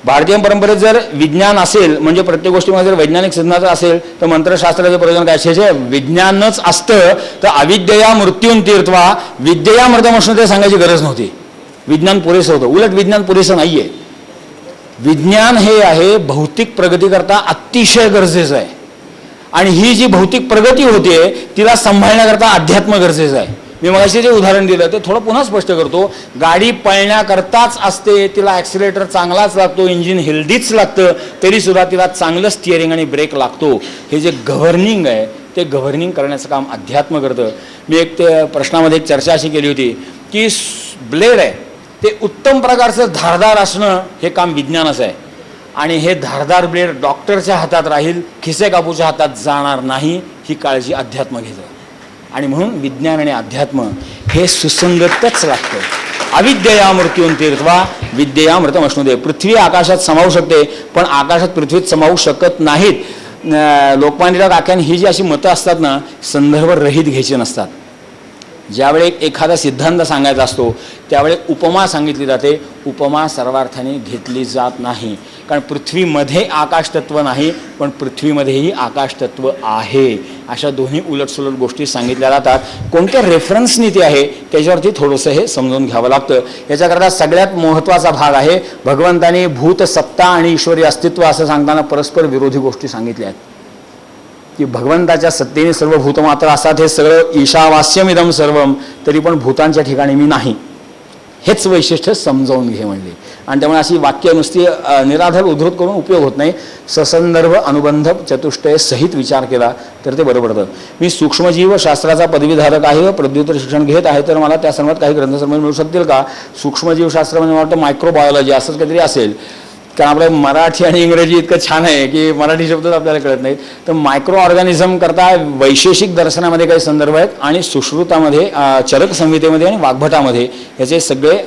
भारतीय परंपरेत जर विज्ञान असेल म्हणजे प्रत्येक गोष्टीमध्ये जर वैज्ञानिक सिद्धांत असेल तर मंत्रशास्त्राचे प्रयोजन काय, जे विज्ञानच असतं तर अविद्यया मृत्यून तीर्थवा विद्यया मृतमश्नुते सांगायची गरज नव्हती. विज्ञान पुरेसं होतं. उलट विज्ञान पुरेसं नाही आहे. विज्ञान हे आहे भौतिक प्रगती करता अतिशय गरजेचं आहे. आणि ही जी भौतिक प्रगती होते तिला सांभाळण्याकरता अध्यात्म गरजेचं आहे. मी मगाशी जे उदाहरण दिलं ते थोडं पुन्हा स्पष्ट करतो. गाडी पळण्याकरताच असते, तिला ॲक्सिलेटर चांगलाच लागतो, इंजिन हेल्दीच लागतं, तरीसुद्धा तिला चांगलं स्टिअरिंग आणि ब्रेक लागतो. हे जे गव्हर्निंग आहे ते गव्हर्निंग करण्याचं काम अध्यात्म करतं. मी एक ते प्रश्नामध्ये एक चर्चा अशी केली होती की ब्लेड आहे ते उत्तम प्रकारचं धारदार असणं हे काम विज्ञानाचं आहे. आणि हे धारदार ब्लेड डॉक्टरच्या हातात राहील, खिसे कापूच्या हातात जाणार नाही, ही काळजी अध्यात्म घेतं. आणि म्हणून विज्ञान आणि अध्यात्म हे सुसंगतच लागतं. अविद्यया मृत्यून तीर्थवा विद्यया मृतमश्नुते. पृथ्वी आकाशात समावू शकते पण आकाशात पृथ्वीत समावू शकत नाहीत. लोकमान्य टिळक आख्यान ही जी अशी मतं असतात ना, संदर्भ रहित घ्यायची नसतात. ज्यावेळी एखादा सिद्धांत सांगायचा असतो त्यावेळी उपमा सांगितली जाते. उपमा सर्वार्थाने घेतली जात नाही. कारण पृथ्वीमध्ये आकाशतत्व नाही पण पृथ्वीमध्येही आकाशतत्व आहे. अशा दोन्ही उलटसुलट गोष्टी सांगितल्या जातात. कोणत्या रेफरन्सनी ते आहे त्याच्यावरती थोडंसं हे समजून घ्यावं लागतं. याच्याकरता सगळ्यात महत्त्वाचा भाग आहे भगवंताने भूत सत्ता आणि ईश्वरी अस्तित्व असं सांगताना परस्पर विरोधी गोष्टी सांगितल्या आहेत की भगवंताच्या सत्तेने सर्व भूतमात्र असतात. हे सगळं ईशावास्यमिदम सर्वम, तरी पण भूतांच्या ठिकाणी मी नाही. हेच वैशिष्ट्य समजावून घे म्हणले. आणि त्यामुळे अशी वाक्य नुसती निराधार उद्धृत करून उपयोग होत नाही. ससंदर्भ अनुबंध चतुष्टय सहित विचार केला तर ते बरं पडतं. मी सूक्ष्मजीवशास्त्राचा पदवीधारक आहे व पदव्युत्तर शिक्षण घेत आहे, तर मला त्या संदर्भात काही ग्रंथसंग्रह मिळू शकतील का? सूक्ष्मजीवशास्त्र म्हणजे मला वाटतं मायक्रोबायोलॉजी असंच काहीतरी असेल, कारण आपलं मराठी आणि इंग्रजी इतकं छान आहे की मराठी शब्दच आपल्याला कळत नाहीत. तर मायक्रो ऑर्गॅनिझम करता वैशेषिक दर्शनामध्ये काही संदर्भ आहेत आणि सुश्रुतामध्ये चरक संहितेमध्ये आणि वाग्भटामध्ये याचे सगळे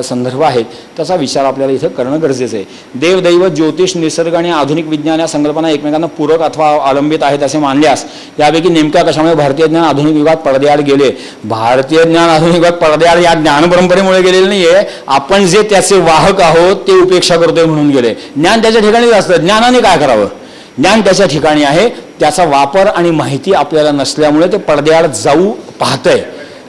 संदर्भ आहेत. त्याचा विचार आपल्याला इथं करणं गरजेचं आहे. देव, दैव, ज्योतिष, निसर्ग आणि आधुनिक विज्ञान या संकल्पना एकमेकांना पूरक अथवा अवलंबित आहेत असे मानल्यास यापैकी नेमक्या कशामुळे भारतीय ज्ञान आधुनिक युगात पडद्याआड गेले? भारतीय ज्ञान आधुनिक युगात पडद्याआड या ज्ञान परंपरेमुळे गेलेलं नाहीये. आपण जे त्याचे वाहक आहोत ते उपेक्षा करतोय म्हणून गेले. ज्ञान त्याच्या ठिकाणीच असतं. ज्ञानाने काय करावं? ज्ञान त्याच्या ठिकाणी आहे, त्याचा वापर आणि माहिती आपल्याला नसल्यामुळे ते पडद्याआड जाऊ पाहतंय.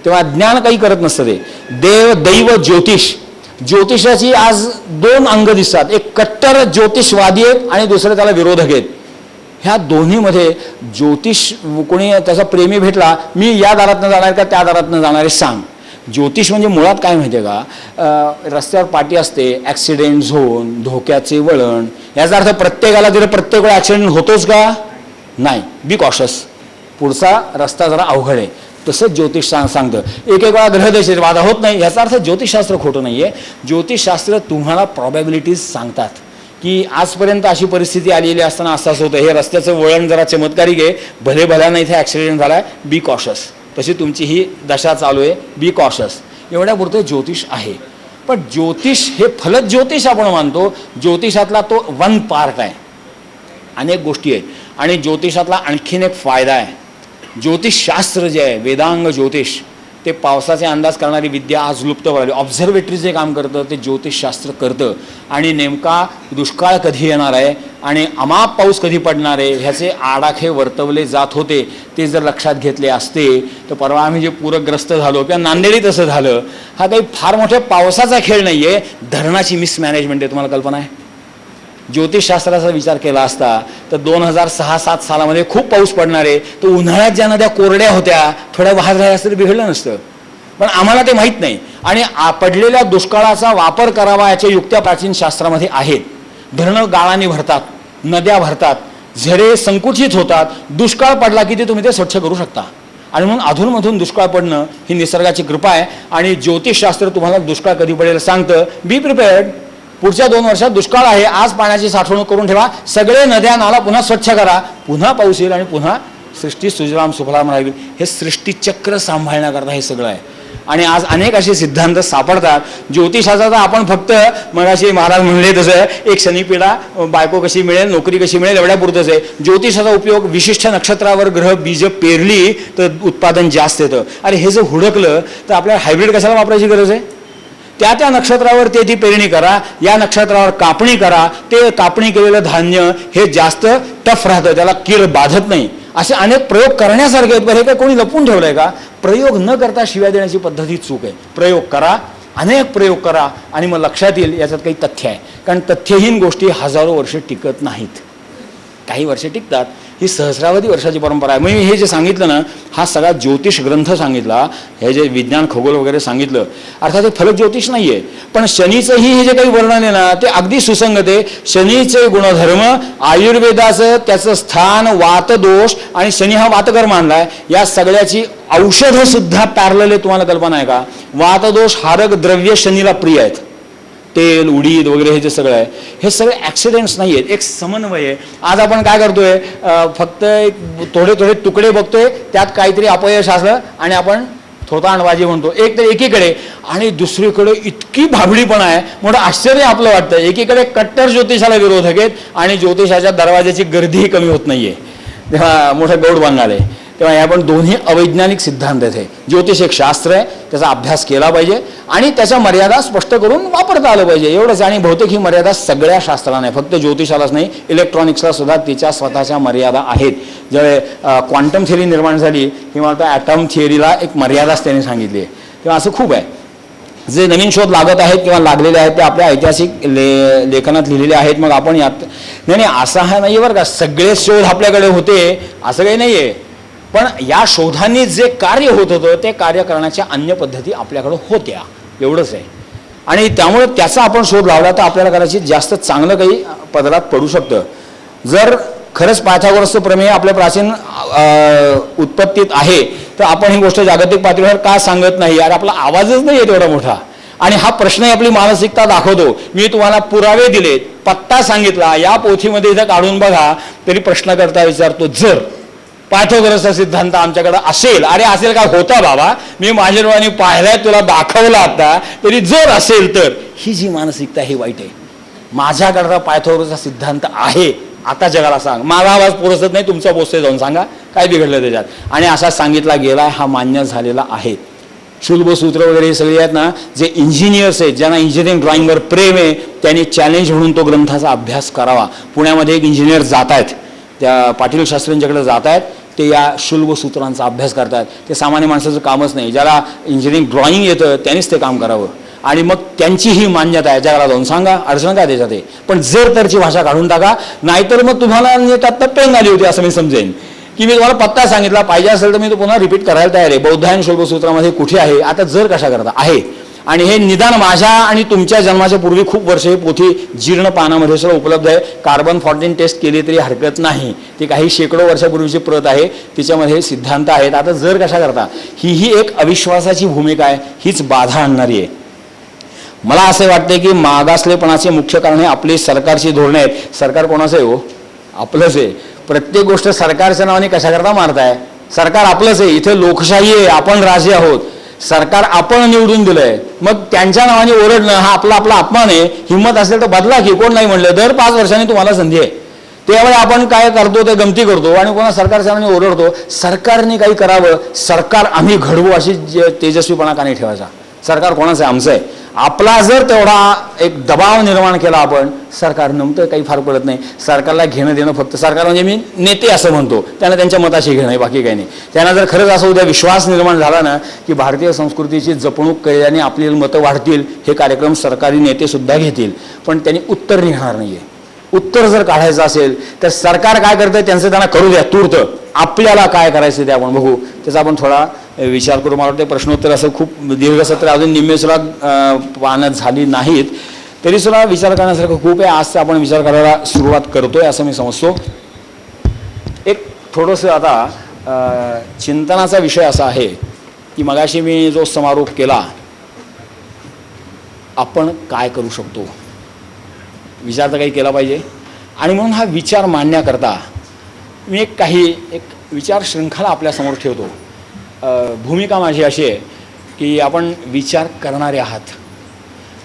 तेव्हा ज्ञान काही करत नसतं ते. देव, दैव, ज्योतिष, ज्योतिषाची आज दोन अंग दिसतात. एक कट्टर ज्योतिषवादी आहेत आणि दुसरे त्याला विरोधक आहेत. ह्या दोन्हीमध्ये ज्योतिष कोणी त्याचा प्रेमी भेटला, मी या दारातनं जाणार का त्या दारातनं जाणार आहे सांग. ज्योतिष म्हणजे मुळात काय माहिती आहे का? रस्त्यावर पाटी असते, ॲक्सिडेंट झोन, धोक्याचे वळण. याचा अर्थ प्रत्येकाला तिथे प्रत्येक वेळा ॲक्सिडेंट होतोच का? नाही. बी कॉशस, पुढचा रस्ता जरा अवघड आहे. तसंच ज्योतिष सांगतं. एक वेळा ग्रहदेश वादा होत नाही, याचा अर्थ ज्योतिषशास्त्र खोटं नाही आहे. ज्योतिषशास्त्र तुम्हाला प्रॉबॅबिलिटीज सांगतात की आजपर्यंत अशी परिस्थिती आलेली असताना असंच होतं, हे रस्त्याचं वळण जरा चमत्कारिक आहे, भले भल्यानं इथे ॲक्सिडेंट झाला आहे, बी कॉशस. तशी तुमची ही दशा चालू आहे, बी कॉशस. एवढ्यापुरतं ज्योतिष आहे. पण ज्योतिष हे फलत ज्योतिष आपण मानतो. ज्योतिषातला तो वन पार्ट आहे. अनेक गोष्टी आहेत आणि ज्योतिषातला आणखीन एक फायदा आहे. ज्योतिषशास्त्र जे आहे, वेदांग ज्योतिष, ते पावसाचे अंदाज करणारी विद्या आज लुप्त व्हायली. ऑब्झर्वेटरी जे काम करतं ते ज्योतिषशास्त्र करतं. आणि नेमका दुष्काळ कधी येणार आहे आणि अमाप पाऊस कधी पडणार आहे ह्याचे आडाखे वर्तवले जात होते. ते जर लक्षात घेतले असते तर परवा आम्ही जे पूरग्रस्त झालो किंवा नांदेडी तसं झालं, हा काही फार मोठ्या पावसाचा खेळ नाही आहे, धरणाची मिसमॅनेजमेंट आहे. तुम्हाला कल्पना आहे? ज्योतिषशास्त्राचा विचार केला असता तर 2006-07 सालामध्ये खूप पाऊस पडणार आहे, तर उन्हाळ्यात ज्या नद्या कोरड्या होत्या थोड्या वाहत राहिल्या असतं तर बिघडलं नसतं. पण आम्हाला ते माहीत नाही. आणि पडलेल्या दुष्काळाचा वापर करावा याच्या युक्त्या प्राचीन शास्त्रामध्ये आहेत. धरणं गाळाने भरतात, नद्या भरतात, झरे संकुचित होतात. दुष्काळ पडला की ते तुम्ही ते स्वच्छ करू शकता. आणि म्हणून अधूनमधून दुष्काळ पडणं ही निसर्गाची कृपा आहे. आणि ज्योतिषशास्त्र तुम्हाला दुष्काळ कधी पडेल सांगतं. बी प्रिपेअर्ड. पुढच्या 2 वर्षात दुष्काळ आहे, आज पाण्याची साठवणूक करून ठेवा, सगळे नद्या नाला पुन्हा स्वच्छ करा, पुन्हा पाऊस येईल आणि पुन्हा सृष्टी सुजलाम सुफलाम राहील. हे सृष्टीचक्र सांभाळण्याकरता हे सगळं आहे. आणि आज अनेक असे सिद्धांत सापडतात. ज्योतिषाचा आपण फक्त मगाशी महाराज म्हणले तसं एक शनिपिडा, बायको कशी मिळेल, नोकरी कशी मिळेल एवढ्यापुरतंच आहे. ज्योतिषाचा उपयोग विशिष्ट नक्षत्रावर ग्रह बीज पेरली तर उत्पादन जास्त येतं. अरे हे जर हुडकलं तर आपल्याला हायब्रिड कशाला वापरायची गरज आहे? त्या नक्षत्रावर ती पेरणी करा, या नक्षत्रावर कापणी करा, ते कापणी केलेलं धान्य हे जास्त टफ राहतं, त्याला कीड बाधत नाही. असे अनेक प्रयोग करण्यासारखे आहेत. हे काय कोणी लपून ठेवलंय का? प्रयोग न करता शिव्या देण्याची पद्धती चूक आहे. प्रयोग करा, अनेक प्रयोग करा आणि मग लक्षात येईल याच्यात काही तथ्य आहे. कारण तथ्यहीन गोष्टी हजारो वर्ष टिकत नाहीत, काही वर्ष टिकतात. ही सहस्रावधी वर्षाची परंपरा आहे. म्हणजे हे जे सांगितलं ना, हा सगळा ज्योतिष ग्रंथ सांगितला, हे जे विज्ञान खगोल वगैरे सांगितलं, अर्थात हे फलक ज्योतिष नाही आहे. पण शनीचंही हे जे काही वर्णन आहे ना ते अगदी सुसंगत आहे. शनीचे गुणधर्म, आयुर्वेदाचं त्याचं स्थान, वातदोष, आणि शनी हा वातकर मानलाय, या सगळ्याची औषधं सुद्धा पॅरलल आहे. तुम्हाला कल्पना आहे का? वातदोष हारक द्रव्य शनीला प्रिय आहेत. तेल, उडीद वगैरे हे जे सगळं आहे, हे सगळे ॲक्सिडेंट्स नाही आहेत, एक समन्वय आहे. आज आपण काय करतोय, फक्त थोडे थोडे तुकडे बघतोय, त्यात काहीतरी अपयश असलं आणि आपण थोतांडबाजी म्हणतो. एक तर एकीकडे, आणि दुसरीकडे इतकी भाबडीपणा आहे, मोठं आश्चर्य आपलं वाटतं. एकीकडे कट्टर ज्योतिषाला विरोधक आहेत आणि ज्योतिषाच्या दरवाजाची गर्दीही कमी होत नाहीये, तेव्हा मोठं गौड बांधणार आहे. तेव्हा या पण दोन्ही अवैज्ञानिक सिद्धांत आहेत. ज्योतिष एक शास्त्र आहे, त्याचा अभ्यास केला पाहिजे आणि त्याच्या मर्यादा स्पष्ट करून वापरता आलं पाहिजे, एवढंच. आणि बहुतेक ही मर्यादा सगळ्या शास्त्राला नाही, फक्त ज्योतिषालाच नाही, इलेक्ट्रॉनिक्सला सुद्धा तिच्या स्वतःच्या मर्यादा आहेत. ज्यावेळी क्वांटम थिअरी निर्माण झाली किंवा ॲटम थिअरीला एक मर्यादाच त्यांनी सांगितली आहे. तेव्हा असं खूप आहे. जे नवीन शोध लागत आहेत किंवा लागलेले आहेत ते आपल्या ऐतिहासिक लेखनात लिहिलेले आहेत. मग आपण यात नाही असं हा नाही बरं का, सगळे शोध आपल्याकडे होते असं काही नाही आहे. पण या शोधांनी जे कार्य होत होतं ते कार्य करण्याच्या अन्य पद्धती आपल्याकडे होत्या, एवढंच आहे. आणि त्यामुळे त्याचा आपण शोध लावला तर आपल्याला कदाचित जास्त चांगलं काही पदरात पडू शकतं. जर खरंच पायथागोरसचं प्रमेय आपल्या प्राचीन उत्पत्तीत आहे तर आपण ही गोष्ट जागतिक पातळीवर का सांगत नाही? यार आपला आवाजच नाही आहे तेवढा मोठा. आणि हा प्रश्नही आपली मानसिकता दाखवतो. मी तुम्हाला पुरावे दिलेत, पत्ता सांगितला, या पोथीमध्ये इथं काढून बघा, तरी प्रश्नकर्ता विचारतो जर पायथागोरसचा सिद्धांत आमच्याकडे असेल, अरे असेल का होता बाबा, मी माझ्या डोळ्यांनी पाहिलाय, तुला दाखवला आता, तरी जर असेल तर. ही जी मानसिकता ही वाईट आहे. माझ्याकडचा पायथागोरसचा सिद्धांत आहे, आता जगाला सांग. माझा आवाज पोहोचत नाही, तुमचा पोचते, जाऊन सांगा काय बिघडलं त्याच्यात. आणि असा सांगितला गेलाय, हा मान्य झालेला आहे. शुल्ब सूत्र वगैरे हे सगळे आहेत ना, जे इंजिनियर्स आहेत, ज्यांना इंजिनिअरिंग ड्रॉइंगवर प्रेम आहे, त्यांनी चॅलेंज म्हणून तो ग्रंथाचा अभ्यास करावा. पुण्यामध्ये एक इंजिनियर जात आहेत, त्या पाटील शास्त्रींच्याकडे जात आहेत, ते या शुल्ब सूत्रांचा अभ्यास करतात. ते सामान्य माणसाचं कामच नाही. ज्याला इंजिनिअरिंग ड्रॉइंग येतं त्यांनीच ते काम करावं. आणि मग त्यांची ही मान्यता आहे, जगाला जाऊन सांगा, अडचण काय त्याच्यात आहे. पण जर तरची भाषा काढून टाका, नाहीतर मग तुम्हाला त्यात पेंग आली होती असं मी समजेन. की मी तुम्हाला पत्ता सांगितला, पाहिजे असेल तर मी तो पुन्हा रिपीट करायला तयार आहे. बौद्धायन शुल्ब सूत्रामध्ये कुठे आहे, आता जर कशा करता आहे. आणि हे निदान माझ्या आणि तुमच्या जन्माच्या पूर्वी खूप वर्ष ही पोथी जीर्ण पानामध्ये सुद्धा उपलब्ध आहे. कार्बन 14 टेस्ट केली तरी हरकत नाही. ती काही शेकडो वर्षापूर्वीची प्रत आहे, तिच्यामध्ये सिद्धांत आहेत. आता जर कशा करता, ही एक अविश्वासाची भूमिका आहे, हीच बाधा आणणारी आहे. मला असे वाटते की मागासलेपणाचे मुख्य कारण हे आपली सरकारची धोरणे आहेत. सरकार कोणाचं आहे हो? आपलंच आहे. प्रत्येक गोष्ट सरकारच्या नावाने कशा करता मारताय? सरकार आपलंच आहे. इथे लोकशाही आहे, आपण राजे आहोत. सरकार आपण निवडून दिलंय, मग त्यांच्या नावाने ओरडणं हा आपला अपमान आहे. हिंमत असेल तर बदला की. कोण नाही म्हणलं, दर 5 वर्षांनी तुम्हाला संधी आहे. त्यावेळी आपण काय करतो ते गमती करतो आणि कोणा सरकारच्या नावाने ओरडतो. सरकारने काही करावं, सरकार आम्ही घडवू अशी तेजस्वीपणा का नाही ठेवायचा? सरकार कोणाचं आहे? आमचं आहे. आपला जर तेवढा एक दबाव निर्माण केला आपण, सरकार नमतं काही फार पडत नाही. सरकारला घेणं देणं फक्त, सरकार म्हणजे मी नेते असं म्हणतो, त्यांना त्यांच्या मताशी घेणं आहे, बाकी काही नाही. त्यांना जर खरंच असं उद्या विश्वास निर्माण झाला ना की भारतीय संस्कृतीची जपणूक केल्याने आपली मतं वाढतील, हे कार्यक्रम सरकारी नेते सुद्धा घेतील. पण त्यांनी उत्तर निघणार नाहीये. उत्तर जर काढायचं असेल तर सरकार काय करतं त्यांचं त्यांना करू द्या तूर्त. आपल्याला काय करायचं ते आपण बघू, त्याचा आपण थोडा विचार करू. मला वाटतं प्रश्नोत्तर असं खूप दीर्घ सत्र अजून निम्मेसुद्धा पाहण्यात झाली नाहीत, तरी सुद्धा विचार करण्यासारखं खूप आहे. आज आपण विचार करायला सुरुवात करतोय असं मी समजतो. एक थोडंसं आता चिंतनाचा विषय असा आहे की मगाशी मी जो समारोप केला, आपण काय करू शकतो, विचार तर काही केला पाहिजे. आणि म्हणून हा विचार मांडण्याकरता मी एक विचार शृंखला आपल्यासमोर ठेवतो. भूमिका माझी अशी आहे की आपण विचार करणारे आहात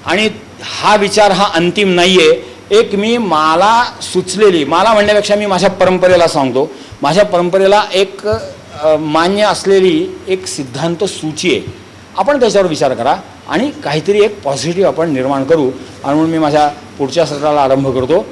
आणि हा विचार हा अंतिम नाही आहे. एक मी मला सुचलेली, मला म्हणण्यापेक्षा मी माझ्या परंपरेला सांगतो, माझ्या परंपरेला एक मान्य असलेली एक सिद्धांत सूची आहे. आपण त्याच्यावर विचार करा आणि काहीतरी एक पॉझिटिव्ह आपण निर्माण करू. आणि म्हणून मी माझ्या पुढच्या सत्राला आरंभ करतो.